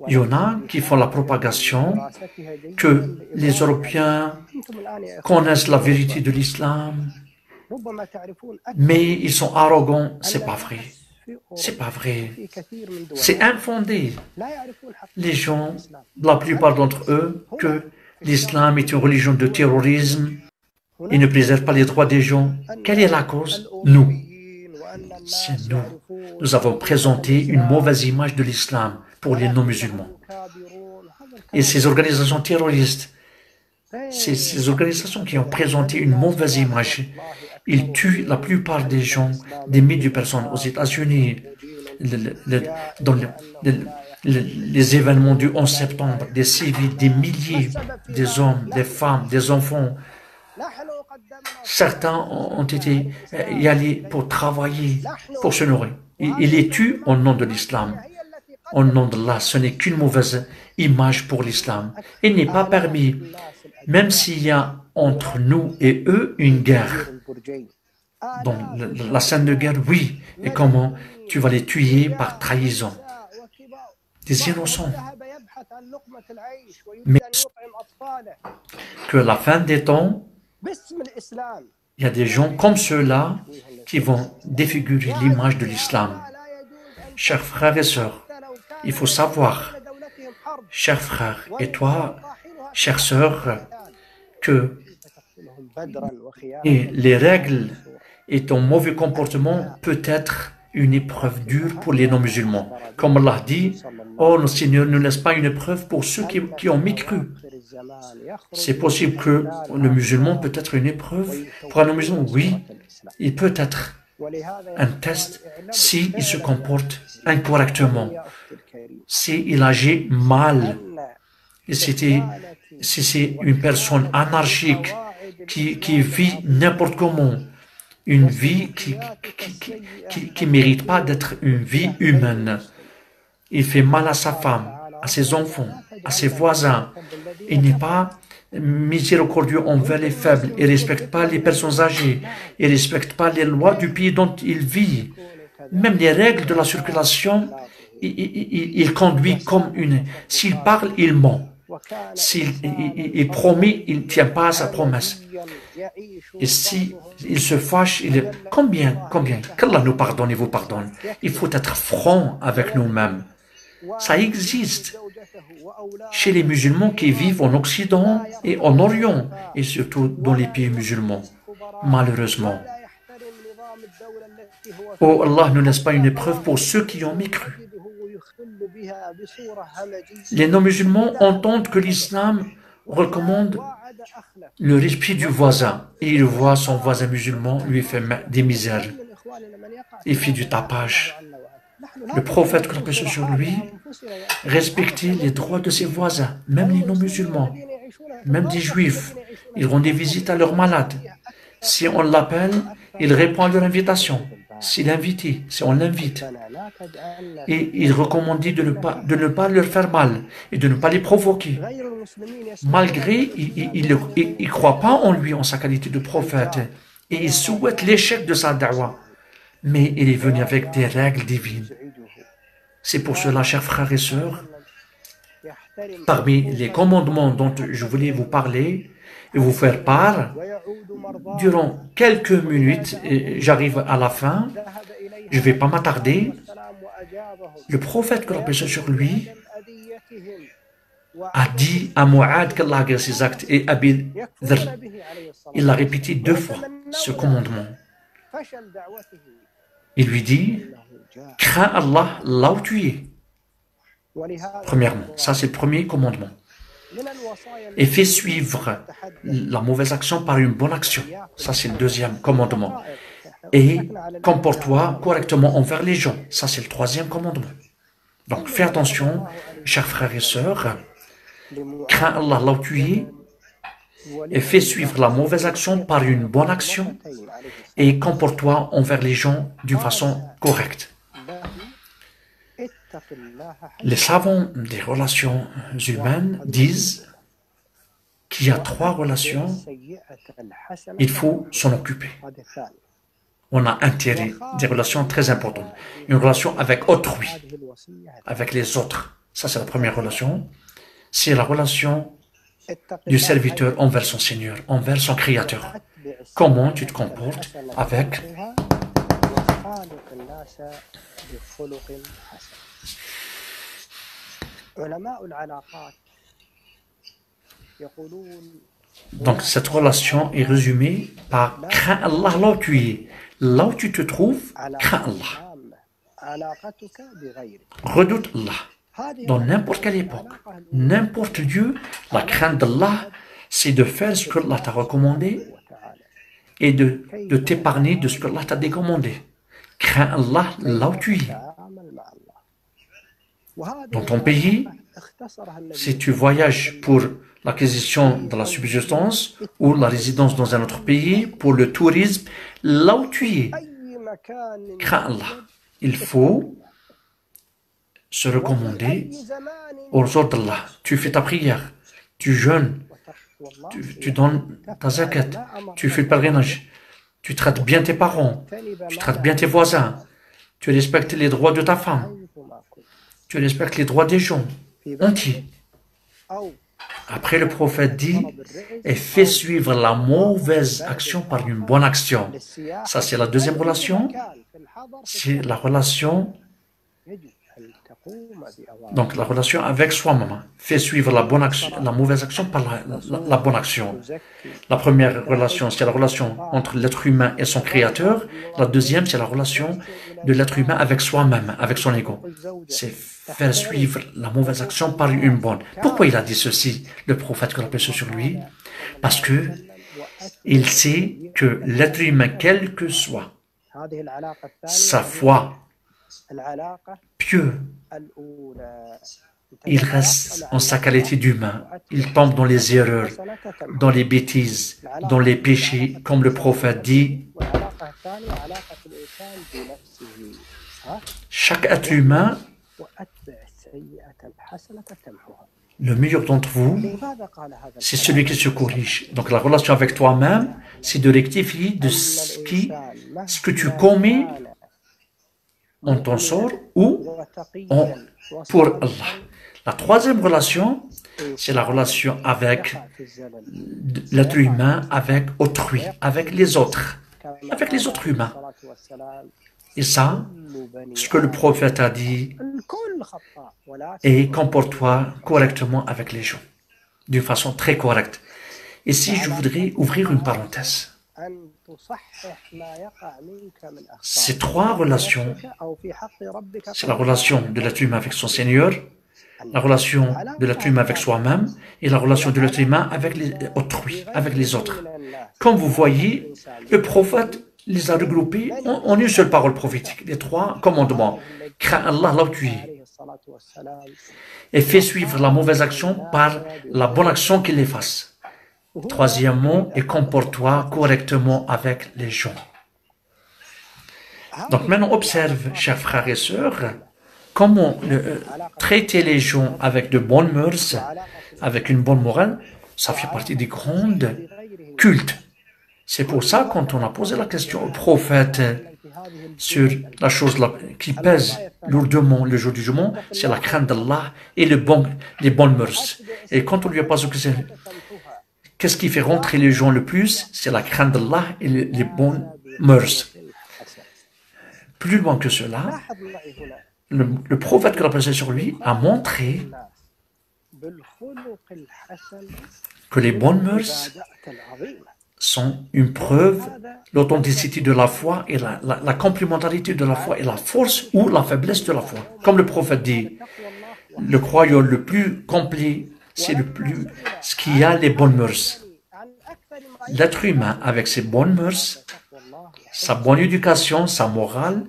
il y en a qui font la propagation que les Européens connaissent la vérité de l'islam, mais ils sont arrogants. C'est pas vrai. C'est pas vrai. C'est infondé. Les gens, la plupart d'entre eux, que l'islam est une religion de terrorisme, il ne préserve pas les droits des gens. Quelle est la cause? Nous. C'est nous. Nous avons présenté une mauvaise image de l'islam pour les non-musulmans. Et ces organisations terroristes, ces organisations qui ont présenté une mauvaise image, ils tuent la plupart des gens, des milliers de personnes aux États-Unis, dans les événements du 11 septembre, des civils, des milliers, des hommes, des femmes, des enfants. Certains ont été y aller pour travailler, pour se nourrir. Ils les tuent au nom de l'islam. Au nom d'Allah, ce n'est qu'une mauvaise image pour l'islam. Il n'est pas permis, même s'il y a entre nous et eux une guerre. Donc, la scène de guerre, oui. Et comment? Tu vas les tuer par trahison. Des innocents. Mais que la fin des temps, il y a des gens comme ceux-là qui vont défigurer l'image de l'islam. Chers frères et sœurs, il faut savoir, chers frères et toi, chères sœurs, que les règles et ton mauvais comportement peut être une épreuve dure pour les non-musulmans. Comme Allah dit, « Oh, le Seigneur ne laisse pas une épreuve pour ceux qui ont mécru. » C'est possible que le musulman peut être une épreuve pour un non-musulman. Oui, il peut être un test s'il se comporte incorrectement, s'il agit mal. Et si c'est une personne anarchique qui vit n'importe comment, une vie qui mérite pas d'être une vie humaine. Il fait mal à sa femme, à ses enfants, à ses voisins. Il n'est pas miséricordieux envers les faibles. Il ne respecte pas les personnes âgées. Il ne respecte pas les lois du pays dont il vit. Même les règles de la circulation, il conduit comme une... S'il parle, il ment. S'il promet, il ne tient pas à sa promesse. Et si il se fâche, il est... Combien? Qu'Allah nous pardonne et vous pardonne. Il faut être franc avec nous-mêmes. Ça existe chez les musulmans qui vivent en Occident et en Orient, et surtout dans les pays musulmans, malheureusement. Oh Allah, ne laisse pas une épreuve pour ceux qui ont mécru. Les non-musulmans entendent que l'islam recommande le respect du voisin, et ils voient son voisin musulman lui faire des misères. Il fait du tapage. Le prophète, que la paix soit sur lui, respectait les droits de ses voisins, même les non-musulmans, même des juifs. Ils rendent des visites à leurs malades. Si on l'appelle, il répond à leur invitation. S'il est invité, si on l'invite. Et il recommandait de ne pas leur faire mal et de ne pas les provoquer. Malgré, il ne croit pas en lui, en sa qualité de prophète. Et il souhaite l'échec de sa da'wah. Mais il est venu avec des règles divines. C'est pour cela, chers frères et sœurs, parmi les commandements dont je voulais vous parler et vous faire part, durant quelques minutes, j'arrive à la fin, je ne vais pas m'attarder, le prophète, que la paix soit sur lui, a dit à Mu'ad qu'Allah agrée ses actes et Abi Dhr. Il l'a répété 2 fois, ce commandement. Il lui dit, crains Allah là où tu es. Premièrement, ça c'est le premier commandement. Et fais suivre la mauvaise action par une bonne action. Ça c'est le deuxième commandement. Et comporte-toi correctement envers les gens. Ça c'est le troisième commandement. Donc fais attention, chers frères et sœurs, crains Allah là où tu es, et fais suivre la mauvaise action par une bonne action, et comporte-toi envers les gens d'une façon correcte. Les savants des relations humaines disent qu'il y a 3 relations, il faut s'en occuper. On a intérêt, des relations très importantes. Une relation avec autrui, avec les autres. Ça, c'est la première relation. C'est la relation du serviteur envers son Seigneur, envers son Créateur. Comment tu te comportes avec Donc, cette relation est résumée par « crains Allah là où tu es ». Là où tu te trouves, crains Allah. Redoute Allah. Dans n'importe quelle époque, n'importe lieu, la crainte d'Allah, c'est de faire ce que Allah t'a recommandé et de t'épargner de ce que Allah t'a décommandé. Crains Allah là où tu es. Dans ton pays, si tu voyages pour l'acquisition de la subsistance ou la résidence dans un autre pays, pour le tourisme, là où tu es, crains Allah. Il faut se recommander aux ordres d'Allah. Tu fais ta prière, tu jeûnes, tu donnes ta zakat, tu fais le pèlerinage, tu traites bien tes parents, tu traites bien tes voisins, tu respectes les droits de ta femme, tu respectes les droits des gens entiers. Après, le prophète dit, et fais suivre la mauvaise action par une bonne action. Ça, c'est la deuxième relation. C'est la relation, donc la relation avec soi-même. Fais suivre la mauvaise action par la bonne action. La première relation, c'est la relation entre l'être humain et son créateur. La deuxième, c'est la relation de l'être humain avec soi-même, avec son ego. C'est faire suivre la mauvaise action par une bonne. Pourquoi il a dit ceci, le prophète, que la paix soit sur lui? Parce que il sait que l'être humain, quel que soit sa foi pieux, il reste en sa qualité d'humain. Il tombe dans les erreurs, dans les bêtises, dans les péchés, comme le prophète dit. Chaque être humain, le meilleur d'entre vous, c'est celui qui se corrige. Donc la relation avec toi-même, c'est de rectifier de ce que tu commets on t'en sort ou pour Allah. La troisième relation, c'est la relation avec l'être humain, avec autrui, avec les autres humains. Et ça, ce que le prophète a dit, et comporte-toi correctement avec les gens, d'une façon très correcte. Et si je voudrais ouvrir une parenthèse, ces trois relations, c'est la relation de l'être humain avec son Seigneur, la relation de l'être humain avec soi-même et la relation de l'être humain avec autrui, avec les autres. Comme vous voyez, le prophète les a regroupés en une seule parole prophétique, les trois commandements. Crains Allah là où tu es et fais suivre la mauvaise action par la bonne action qu'il les fasse. Troisièmement, et comporte-toi correctement avec les gens. Donc maintenant, observe, chers frères et sœurs, comment traiter les gens avec de bonnes mœurs, avec une bonne morale, ça fait partie des grandes cultes. C'est pour ça, quand on a posé la question au prophète sur la chose qui pèse lourdement le jour du jugement, c'est la crainte d'Allah et les bonnes mœurs. Et quand on lui a posé la question, qu'est-ce qui fait rentrer les gens le plus? C'est la crainte d'Allah et les bonnes mœurs. Plus loin que cela, le prophète que la paix sur lui a montré que les bonnes mœurs sont une preuve, l'authenticité de la foi et la complémentarité de la foi et la force ou la faiblesse de la foi. Comme le prophète dit, le croyant le plus complet, c'est ce qui a les bonnes mœurs. L'être humain avec ses bonnes mœurs, sa bonne éducation, sa morale,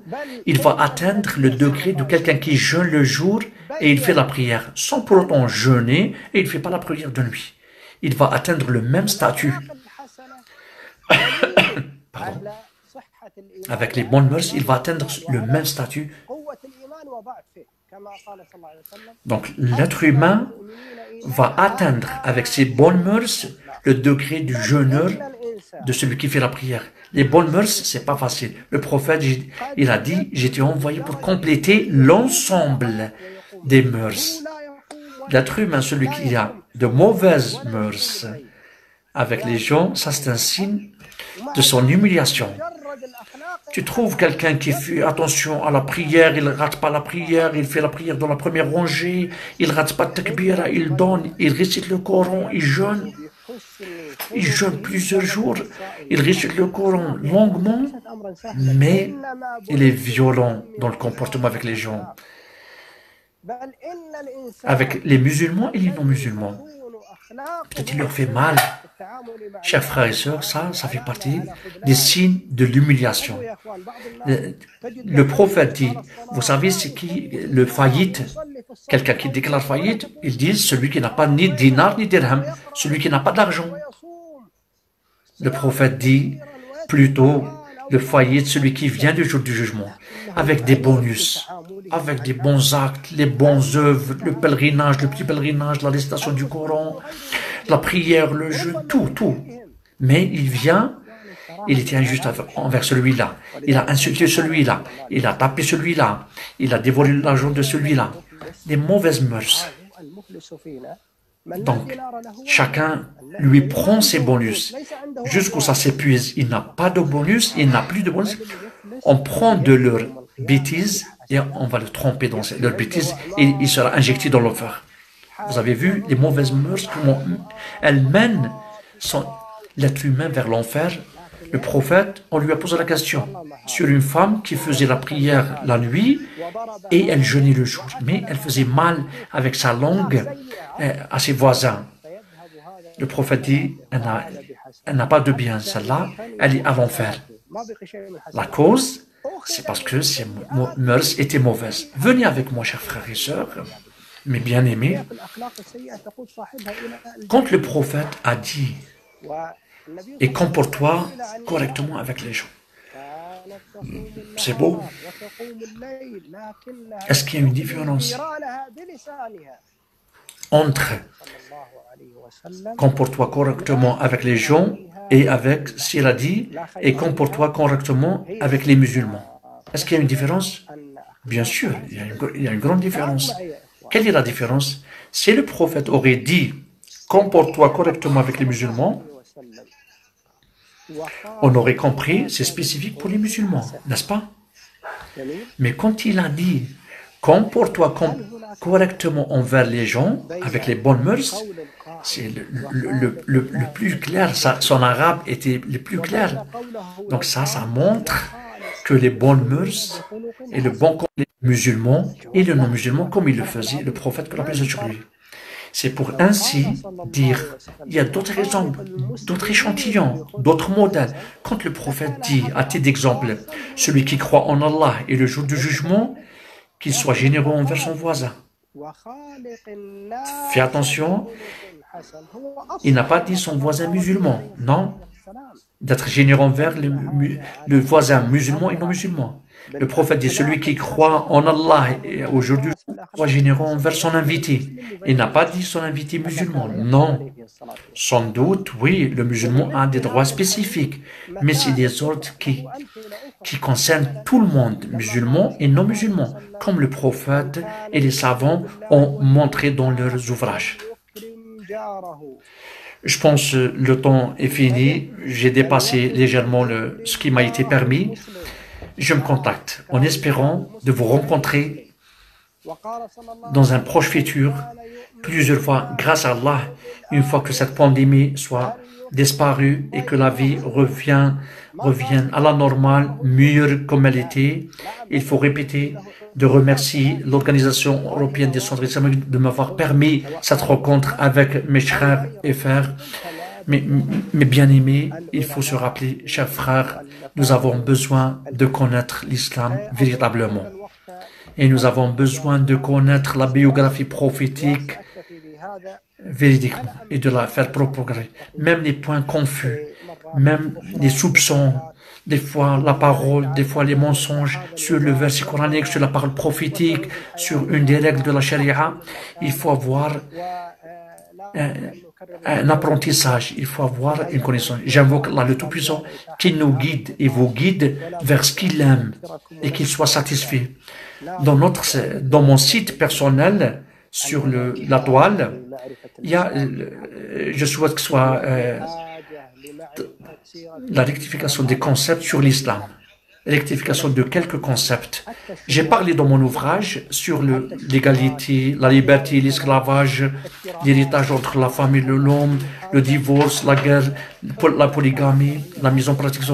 il va atteindre le degré de quelqu'un qui jeûne le jour et il fait la prière sans pour autant jeûner et il ne fait pas la prière de nuit. Il va atteindre le même statut. Pardon. Avec les bonnes mœurs, il va atteindre le même statut. Donc, l'être humain va atteindre avec ses bonnes mœurs le degré du jeûneur, de celui qui fait la prière. Les bonnes mœurs, c'est pas facile. Le prophète, il a dit, j'étais envoyé pour compléter l'ensemble des mœurs. L'être humain, celui qui a de mauvaises mœurs avec les gens, ça c'est un signe de son humiliation. Tu trouves quelqu'un qui fait attention à la prière, il ne rate pas la prière, il fait la prière dans la première rangée, il ne rate pas de takbira, il donne, il récite le Coran, il jeûne plusieurs jours, il récite le Coran longuement, mais il est violent dans le comportement avec les gens. Avec les musulmans et les non-musulmans. Peut-être il leur fait mal. Chers frères et sœurs, ça fait partie des signes de l'humiliation. Le prophète dit, vous savez c'est qui le faillite? Quelqu'un qui déclare faillite, ils disent celui qui n'a pas ni dinar ni dirham, celui qui n'a pas d'argent. Le prophète dit plutôt le faillite, celui qui vient du jour du jugement, avec des bonus, avec des bons actes, les bonnes œuvres, le pèlerinage, le petit pèlerinage, la récitation du Coran, la prière, le jeûne, tout. Mais il vient, il était injuste envers celui-là, il a insulté celui-là, il a tapé celui-là, il a dévoré l'argent de celui-là. Des mauvaises mœurs. Donc, chacun lui prend ses bonus jusqu'où ça s'épuise. Il n'a pas de bonus, il n'a plus de bonus. On prend de leurs bêtises et on va le tromper dans leurs bêtises et il sera injecté dans l'enfer. Vous avez vu les mauvaises mœurs, comment elles mènent l'être humain vers l'enfer. Le prophète, on lui a posé la question sur une femme qui faisait la prière la nuit et elle jeûnait le jour. Mais elle faisait mal avec sa langue à ses voisins. Le prophète dit, elle n'a pas de bien, celle-là, elle est à l'enfer. La cause, c'est parce que ses mœurs étaient mauvaises. Venez avec moi, chers frères et sœurs, mes bien-aimés. Quand le prophète a dit et comporte-toi correctement avec les gens. C'est beau. Est-ce qu'il y a une différence entre comporte-toi correctement avec les gens et avec, s'il a dit, et comporte-toi correctement avec les musulmans? Est-ce qu'il y a une différence? Bien sûr, il y a une grande différence. Quelle est la différence? Si le prophète aurait dit « Comporte-toi correctement avec les musulmans », on aurait compris, c'est spécifique pour les musulmans, n'est-ce pas? Mais quand il a dit « Comporte-toi correctement envers les gens, avec les bonnes mœurs », c'est le plus clair, son arabe était le plus clair. Donc ça montre que les bonnes mœurs et le bon comportement les musulmans et les non-musulmans, comme il le faisait, le prophète que la paix soit sur lui. C'est pour ainsi dire, il y a d'autres exemples, d'autres échantillons, d'autres modèles. Quand le prophète dit, à titre d'exemple, celui qui croit en Allah et le jour du jugement, qu'il soit généreux envers son voisin. Fais attention, il n'a pas dit son voisin musulman, non, d'être généreux envers le voisin musulman et non musulman. Le prophète dit, celui qui croit en Allah et au jour du jugement, soit généreux envers son invité. Il n'a pas dit son invité musulman, non. Sans doute, oui, le musulman a des droits spécifiques, mais c'est des ordres qui concernent tout le monde, musulmans et non musulmans, comme le prophète et les savants ont montré dans leurs ouvrages. Je pense que le temps est fini, j'ai dépassé légèrement ce qui m'a été permis. Je me contacte en espérant de vous rencontrer dans un proche futur, plusieurs fois, grâce à Allah, une fois que cette pandémie soit disparue et que la vie revienne à la normale, meilleure comme elle était. Il faut répéter de remercier l'Organisation européenne des centres islamiques de m'avoir permis cette rencontre avec mes frères et frères. Mais bien-aimés, il faut se rappeler, chers frères, nous avons besoin de connaître l'islam véritablement. Et nous avons besoin de connaître la biographie prophétique véridiquement et de la faire propager. Même les points confus, même les soupçons, des fois la parole, des fois les mensonges sur le verset coranique, sur la parole prophétique, sur une des règles de la charia, il faut avoir un apprentissage, il faut avoir une connaissance. J'invoque Allah le Tout-Puissant qui nous guide et vous guide vers ce qu'il aime et qu'il soit satisfait. Dans mon site personnel, sur la toile, il y a, je souhaite que ce soit la rectification des concepts sur l'islam. Rectification de quelques concepts. J'ai parlé dans mon ouvrage sur l'égalité, la liberté, l'esclavage, l'héritage entre la femme et l'homme, le divorce, la guerre, la polygamie, la mise en pratique.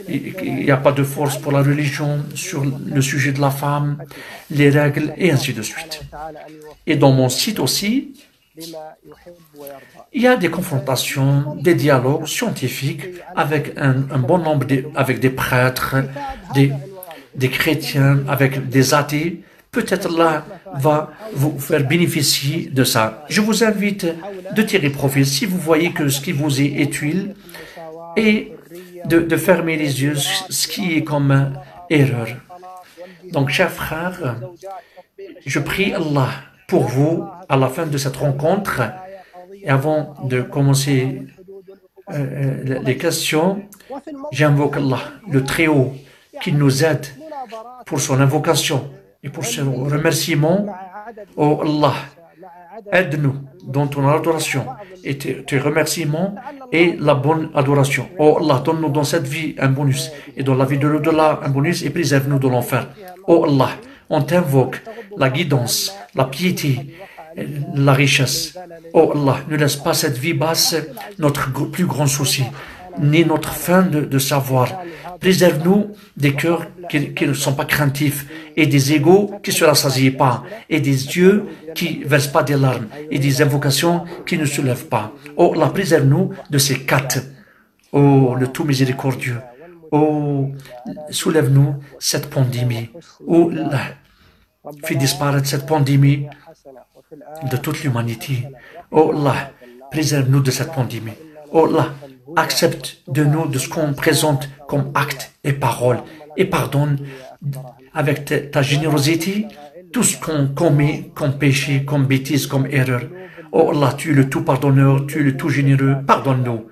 Il n'y a pas de force pour la religion, sur le sujet de la femme, les règles, et ainsi de suite. Et dans mon site aussi, il y a des confrontations, des dialogues scientifiques avec un bon nombre avec des prêtres, des chrétiens, avec des athées. Peut-être là va vous faire bénéficier de ça. Je vous invite de tirer profit si vous voyez que ce qui vous est utile et de fermer les yeux, ce qui est comme erreur. Donc, chers frères, je prie Allah pour vous à la fin de cette rencontre. Et avant de commencer les questions, j'invoque Allah, le Très-Haut, qui nous aide pour son invocation et pour son remerciement. Oh Allah, aide-nous dans ton adoration et tes remerciements et la bonne adoration. Oh Allah, donne-nous dans cette vie un bonus et dans la vie de l'au-delà un bonus et préserve-nous de l'enfer. Oh Allah, on t'invoque la guidance, la piété, la richesse. Oh Allah, ne laisse pas cette vie basse notre plus grand souci, ni notre fin de savoir. Préserve-nous des cœurs qui ne sont pas craintifs et des égos qui ne se rassasient pas et des yeux qui ne versent pas des larmes et des invocations qui ne se lèvent pas. Oh Allah, préserve-nous de ces quatre. Oh, le tout miséricordieux. Oh, soulève-nous cette pandémie. Oh Allah, fais disparaître cette pandémie de toute l'humanité. Oh Allah, préserve-nous de cette pandémie. Oh Allah, accepte de nous de ce qu'on présente comme actes et paroles et pardonne avec ta générosité tout ce qu'on commet comme péché, comme bêtise, comme erreur. Oh Allah, tu es le tout pardonneur, tu es le tout généreux, pardonne-nous.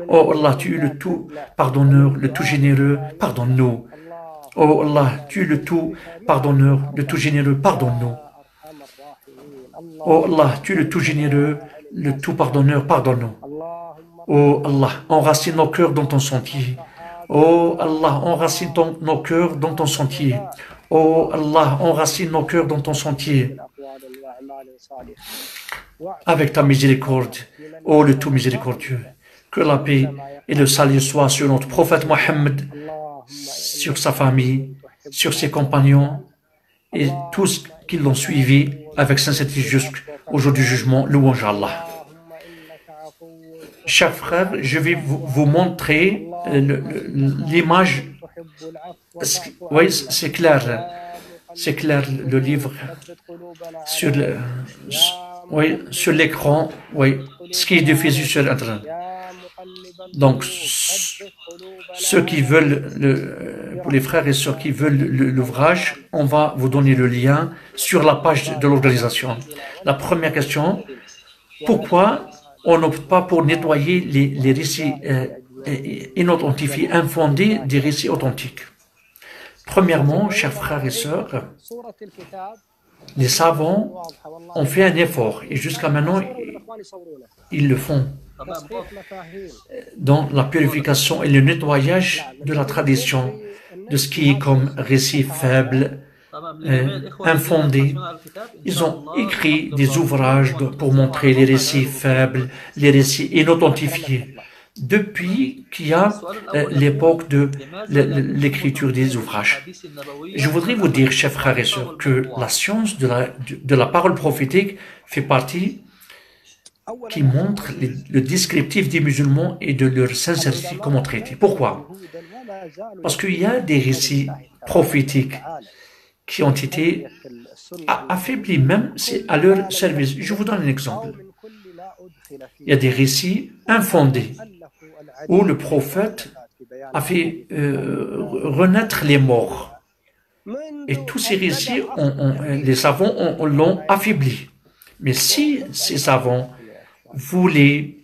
Oh Allah, tu es le tout pardonneur, le tout généreux, pardonne-nous. Oh Allah, tu es le tout pardonneur, le tout généreux, pardonne-nous. Oh Allah, tu es le tout généreux, le tout pardonneur, pardonne-nous. Oh Allah, enracine nos cœurs dans ton sentier. Oh Allah, enracine nos cœurs dans ton sentier. Oh Allah, enracine nos cœurs dans ton sentier. Avec ta miséricorde, oh le tout miséricordieux, que la paix et le salut soient sur notre prophète Mohammed, sur sa famille, sur ses compagnons et tous qui l'ont suivi avec sincérité jusqu'au jour du jugement. Louange à Allah. Chers frères, je vais vous montrer l'image. Oui, c'est clair. C'est clair, le livre sur l'écran, oui, ce qui est diffusé sur Internet. Donc, ceux qui veulent, pour les frères et ceux qui veulent l'ouvrage, on va vous donner le lien sur la page de l'organisation. La première question, pourquoi on n'opte pas pour nettoyer les récits inauthentifiés, infondés des récits authentiques? Premièrement, chers frères et sœurs, les savants ont fait un effort et jusqu'à maintenant, ils le font dans la purification et le nettoyage de la tradition, de ce qui est comme récit faible, infondé. Ils ont écrit des ouvrages pour montrer les récits faibles, les récits inauthentifiés. Depuis qu'il y a l'époque de l'écriture des ouvrages. Je voudrais vous dire, chers frères et sœurs, que la science de la parole prophétique fait partie qui montre le descriptif des musulmans et de leur sincérité comment traiter. Pourquoi? Parce qu'il y a des récits prophétiques qui ont été affaiblis, même à leur service. Je vous donne un exemple. Il y a des récits infondés où le prophète a fait renaître les morts. Et tous ces récits, les savants l'ont affaibli. Mais si ces savants voulaient,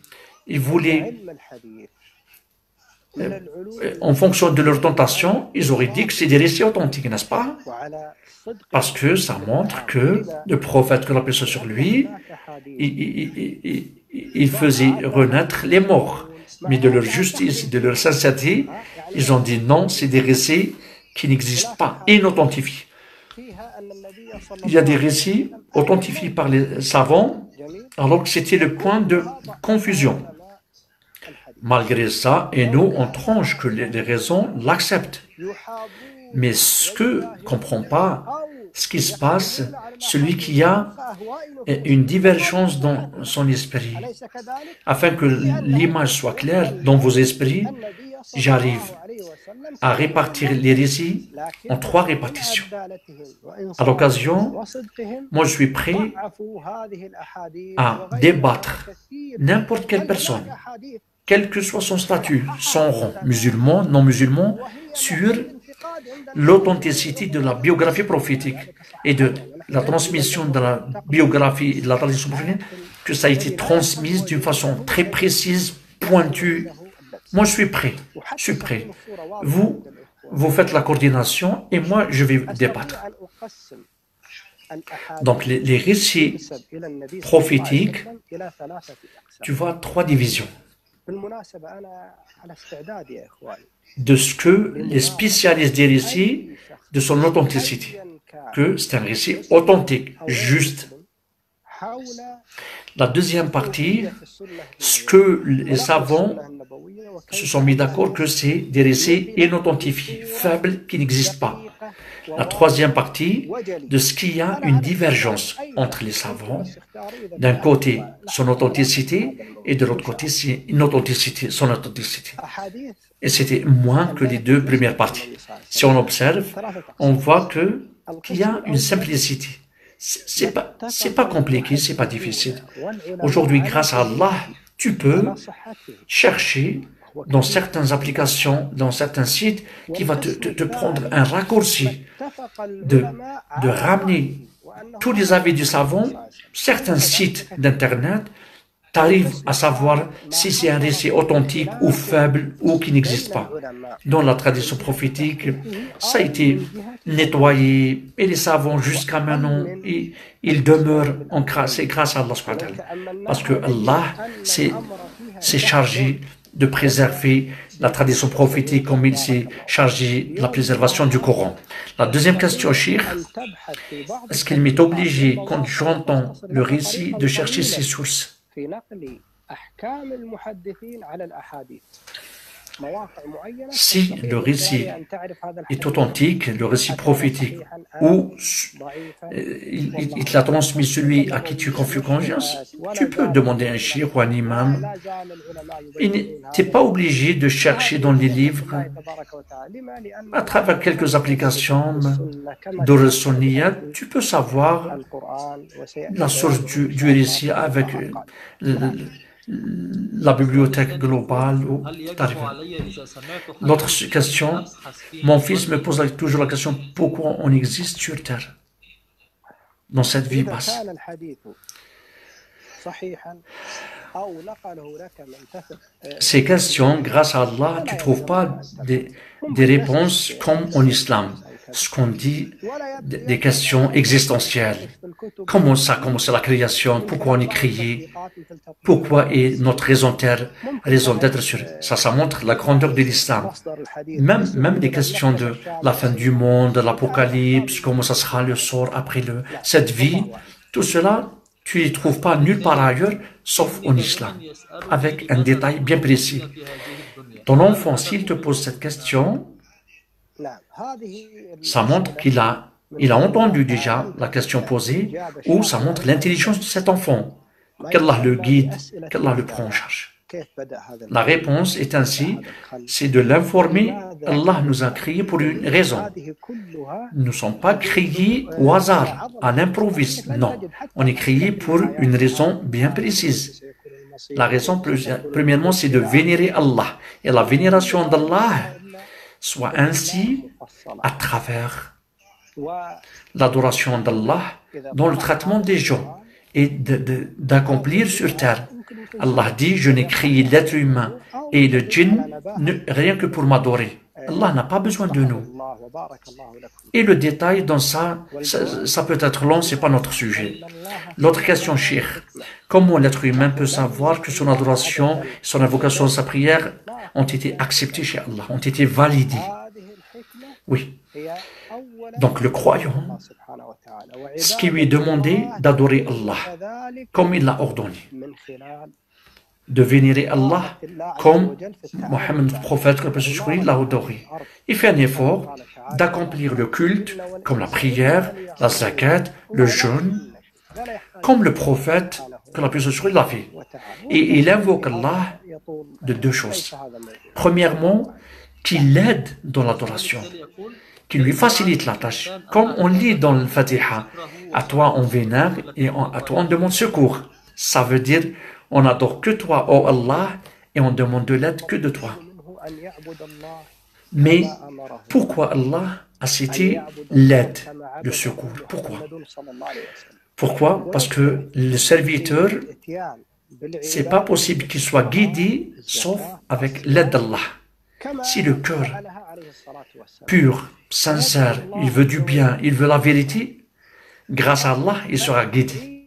en fonction de leur tentation, ils auraient dit que c'est des récits authentiques, n'est-ce pas? Parce que ça montre que le prophète, que la paix soit sur lui, il faisait renaître les morts. Mais de leur justice, de leur sincérité, ils ont dit non, c'est des récits qui n'existent pas, inauthentifiés. Il y a des récits authentifiés par les savants, alors que c'était le point de confusion. Malgré ça, et nous, on tranche que les raisons l'acceptent. Mais ce que ne comprend pas, ce qui se passe, celui qui a une divergence dans son esprit, afin que l'image soit claire dans vos esprits, j'arrive à répartir les récits en 3 répartitions. À l'occasion, moi je suis prêt à débattre n'importe quelle personne, quel que soit son statut, son rang, musulman, non musulman, sur l'authenticité de la biographie prophétique et de la transmission de la biographie et de la tradition prophétique, que ça a été transmise d'une façon très précise, pointue. Moi, je suis prêt. Vous faites la coordination et moi, je vais débattre. Donc, les récits prophétiques, tu vois 3 divisions. De ce que les spécialistes des récits, de son authenticité, que c'est un récit authentique, juste. La deuxième partie, ce que les savants se sont mis d'accord que c'est des récits inauthentifiés, faibles, qui n'existent pas. La troisième partie, de ce qu'il y a une divergence entre les savants, d'un côté son authenticité et de l'autre côté son authenticité. Et c'était moins que les 2 premières parties. Si on observe, on voit qu'il y a une simplicité. C'est pas compliqué, c'est pas difficile. Aujourd'hui, grâce à Allah, tu peux chercher dans certaines applications, dans certains sites, qui va te prendre un raccourci de ramener tous les avis du savant, certains sites d'Internet, tu arrives à savoir si c'est un récit authentique ou faible ou qui n'existe pas. Dans la tradition prophétique, ça a été nettoyé et les savants jusqu'à maintenant, ils demeurent en grâce, c'est grâce à Allah subhanahu wa ta'ala. Parce que Allah s'est chargé de préserver la tradition prophétique comme il s'est chargé de la préservation du Coran. La deuxième question, Cheikh, est-ce qu'il m'est obligé, quand j'entends le récit, de chercher ses sources? Si le récit est authentique, le récit prophétique, ou il te l'a transmis celui à qui tu confies confiance, tu peux demander à un cheikh ou un imam. Tu n'es pas obligé de chercher dans les livres à travers quelques applications de Sunniya, tu peux savoir la source du récit avec la bibliothèque globale. L'autre question, mon fils me pose toujours la question, pourquoi on existe sur Terre, dans cette vie basse? Ces questions, grâce à Allah, tu ne trouves pas des réponses comme en islam, ce qu'on dit des questions existentielles. Comment c'est la création? Pourquoi on est créé? Pourquoi est notre raison d'être sur ça montre la grandeur de l'islam. Même les questions de la fin du monde, de l'apocalypse, comment ça sera le sort après cette vie, tout cela, tu ne les trouves pas nulle part ailleurs, sauf en islam, avec un détail bien précis. Ton enfant, s'il te pose cette question, ça montre qu'il a entendu déjà la question posée, ou ça montre l'intelligence de cet enfant, qu'Allah le guide, qu'Allah le prend en charge. La réponse est ainsi, c'est de l'informer. Allah nous a créés pour une raison. Nous ne sommes pas créés au hasard, à l'improviste. Non, on est créés pour une raison bien précise. La raison, premièrement, c'est de vénérer Allah. Et la vénération d'Allah soit ainsi à travers l'adoration d'Allah dans le traitement des gens et d'accomplir sur terre. Allah dit, je n'ai créé l'être humain et le djinn rien que pour m'adorer. Allah n'a pas besoin de nous. Et le détail dans ça peut être long, ce n'est pas notre sujet. L'autre question, Cheikh, comment l'être humain peut savoir que son adoration, son invocation, sa prière ont été acceptées chez Allah, ont été validées? Oui. Donc le croyant, ce qui lui est demandé d'adorer Allah, comme il l'a ordonné, de vénérer Allah, comme Mohammed, le prophète, l'a ordonné. Il fait un effort d'accomplir le culte, comme la prière, la zakat, le jeûne, comme le prophète, que la puissance l'a fait. Et il invoque Allah de deux choses. Premièrement, qu'il l'aide dans l'adoration, qu'il lui facilite la tâche. Comme on lit dans le Fatiha, à toi on vénère et à toi on demande secours. Ça veut dire, on n'adore que toi, oh Allah, et on demande de l'aide que de toi. Mais pourquoi Allah a cité l'aide, le secours? Pourquoi? Parce que le serviteur, c'est pas possible qu'il soit guidé sauf avec l'aide d'Allah. Si le cœur pur, sincère, il veut du bien, il veut la vérité, grâce à Allah, il sera guidé.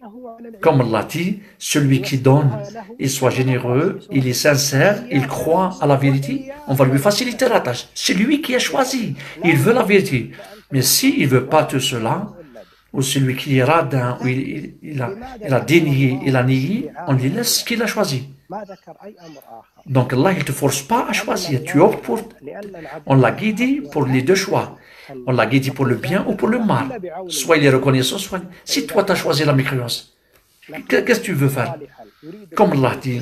Comme Allah dit, celui qui donne, il soit généreux, il est sincère, il croit à la vérité, on va lui faciliter la tâche. C'est lui qui a choisi, il veut la vérité. Mais s'il ne veut pas tout cela, ou celui qui est radin, ou il a dénié, il a nié, on lui laisse ce qu'il a choisi. Donc Allah, il ne te force pas à choisir, tu optes pour. On l'a guidé pour les deux choix. On l'a guidé pour le bien ou pour le mal. Soit il est reconnaissant, soit... Si toi tu as choisi la mécréance, qu'est-ce que tu veux faire? Comme Allah dit,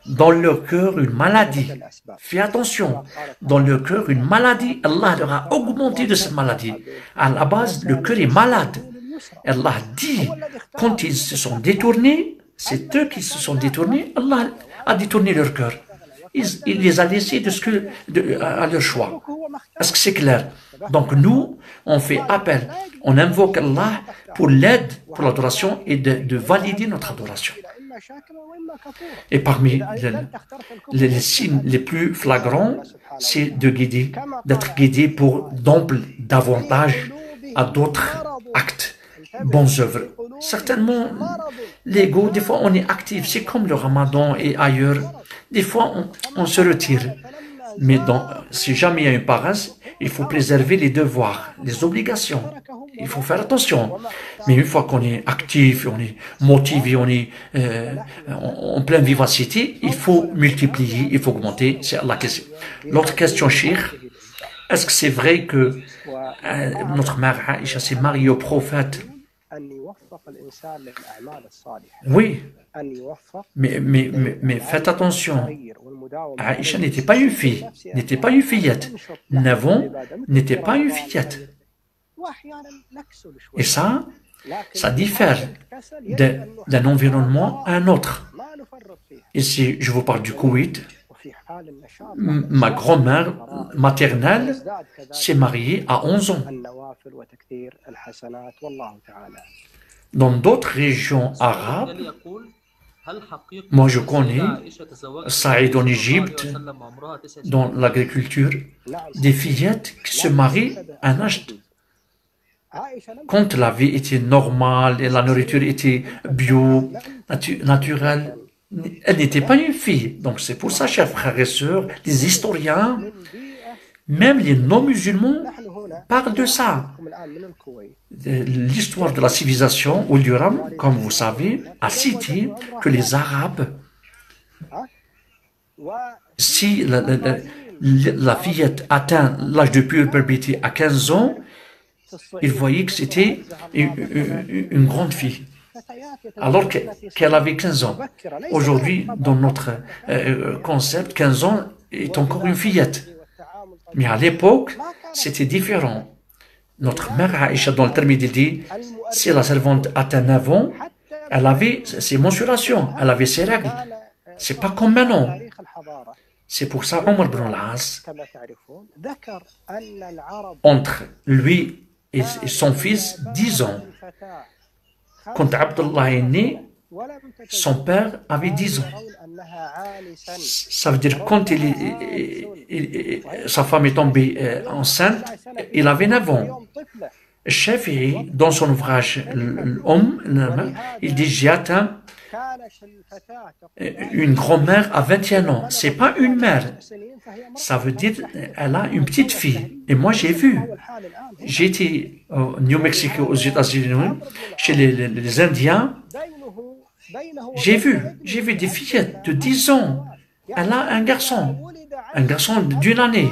dans leur cœur une maladie. Fais attention, dans leur cœur une maladie, Allah leur a augmenté de cette maladie. À la base, le cœur est malade. Allah dit, quand ils se sont détournés, c'est eux qui se sont détournés, Allah a détourné leur cœur. Il les a laissés à leur choix. Est-ce que c'est clair? Donc nous, on fait appel, on invoque Allah pour l'aide, pour l'adoration et de valider notre adoration. Et parmi les signes les plus flagrants, c'est d'être guidé pour davantage à d'autres actes, bonnes œuvres. Certainement, l'ego, des fois on est actif, c'est comme le ramadan et ailleurs. Des fois on se retire. Mais si jamais il y a une paresse, il faut préserver les devoirs, les obligations. Il faut faire attention. Mais une fois qu'on est actif, on est motivé, on est en pleine vivacité, il faut multiplier, il faut augmenter. C'est la question. L'autre question, Cheikh, est-ce que c'est vrai que notre mère Aïcha s'est mariée au prophète? Oui, mais faites attention. Aïcha n'était pas une fille, n'était pas une fillette. Navon n'était pas une fillette. Et ça diffère d'un environnement à un autre. Ici, je vous parle du Koweït. Ma grand-mère maternelle s'est mariée à 11 ans. Dans d'autres régions arabes, moi je connais Saïd en Égypte, dans l'agriculture, des fillettes qui se marient à un âge quand la vie était normale et la nourriture était bio, naturelle. Elle n'était pas une fille. Donc c'est pour ça, chers frères et sœurs, les historiens, même les non-musulmans, parlent de ça. L'histoire de la civilisation, Ouluram, comme vous savez, a cité que les Arabes, si la fillette atteint l'âge de puberté à 15 ans, ils voyaient que c'était une grande fille, alors qu'elle avait 15 ans. Aujourd'hui, dans notre concept, 15 ans est encore une fillette. Mais à l'époque, c'était différent. Notre mère Aïcha, dans le Tirmidhi, dit, si la servante atteint 9 ans, elle avait ses mensurations, elle avait ses règles. C'est pas comme maintenant. C'est pour ça, Omar ibn al-As, entre lui et son fils, 10 ans. Quand Abdullah est né, son père avait 10 ans. Ça veut dire quand sa femme est tombée enceinte, il avait 9 ans. Shafi'i, dans son ouvrage il dit, j'ai atteint une grand-mère à 21 ans. C'est pas une mère. Ça veut dire elle a une petite fille. Et moi, j'ai vu. J'ai été au New Mexico, aux États-Unis, chez les Indiens. J'ai vu des fillettes de 10 ans. Elle a un garçon d'une année.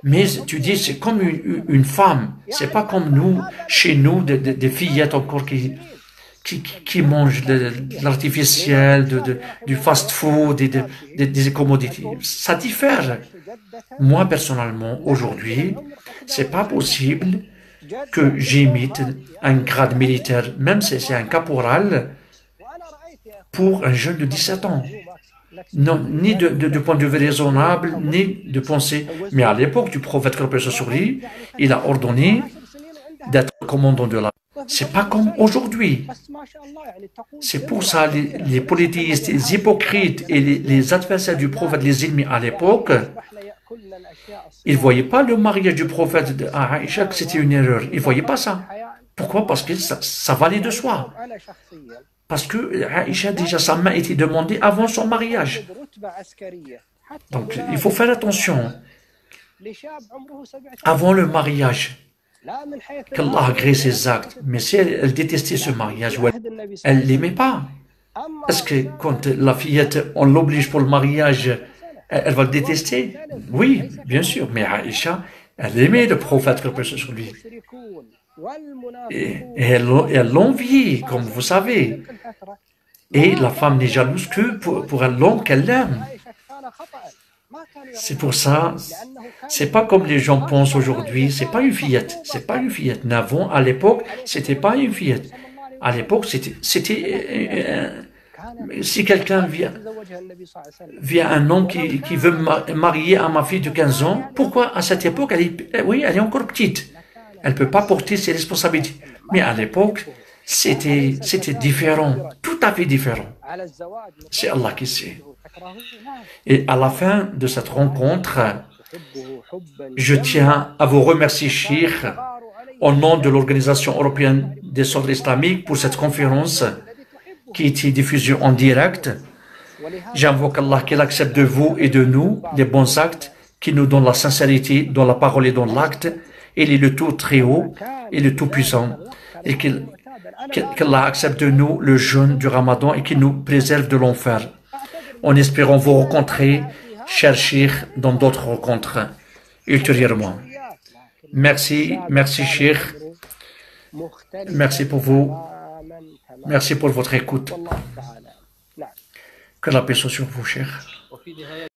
Mais tu dis, c'est comme une femme. C'est pas comme nous, chez nous, des fillettes encore qui mangent de l'artificiel, du fast-food, des commodities. Ça diffère. Moi, personnellement, aujourd'hui, c'est pas possible que j'imite un grade militaire, même si c'est un caporal, pour un jeune de 17 ans. Non, ni de point de vue raisonnable, ni de pensée. Mais à l'époque du prophète, que sur lui, il a ordonné d'être commandant de la. C'est pas comme aujourd'hui. C'est pour ça les polythéistes, les hypocrites et les adversaires du prophète, les ennemis à l'époque, ils ne voyaient pas le mariage du prophète à Aïcha que c'était une erreur. Ils ne voyaient pas ça. Pourquoi? Parce que ça valait de soi. Parce que Aïcha, déjà, sa main était demandée avant son mariage. Donc, il faut faire attention. Avant le mariage, qu'Allah agrée ses actes, mais si elle détestait ce mariage, ou elle ne l'aimait pas, est-ce que quand la fillette, on l'oblige pour le mariage, elle va le détester? Oui, bien sûr, mais Aïcha, elle aimait le prophète que sur lui. Et elle l'envie, comme vous savez. Et la femme n'est jalouse que pour un homme qu'elle aime. C'est pour ça, c'est pas comme les gens pensent aujourd'hui, c'est pas une fillette, c'est pas une fillette. Navon, à l'époque, c'était pas une fillette. À l'époque, c'était si quelqu'un vient un homme qui veut marier à ma fille de 15 ans, pourquoi à cette époque, elle est encore petite. Elle ne peut pas porter ses responsabilités. Mais à l'époque, c'était différent. Tout tout à fait différent. C'est Allah qui sait. Et à la fin de cette rencontre, je tiens à vous remercier, Cheikh, au nom de l'Organisation européenne des centres islamiques pour cette conférence qui était diffusée en direct. J'invoque Allah qu'il accepte de vous et de nous les bons actes, qui nous donne la sincérité dans la parole et dans l'acte. Il est le tout très haut et le tout puissant. Et qu'Allah accepte de nous le jeûne du Ramadan et qu'il nous préserve de l'enfer. En espérant vous rencontrer, cher Cheikh, dans d'autres rencontres ultérieurement. Merci, merci Cheikh. Merci pour vous. Merci pour votre écoute. Que la paix soit sur vous, Cheikh.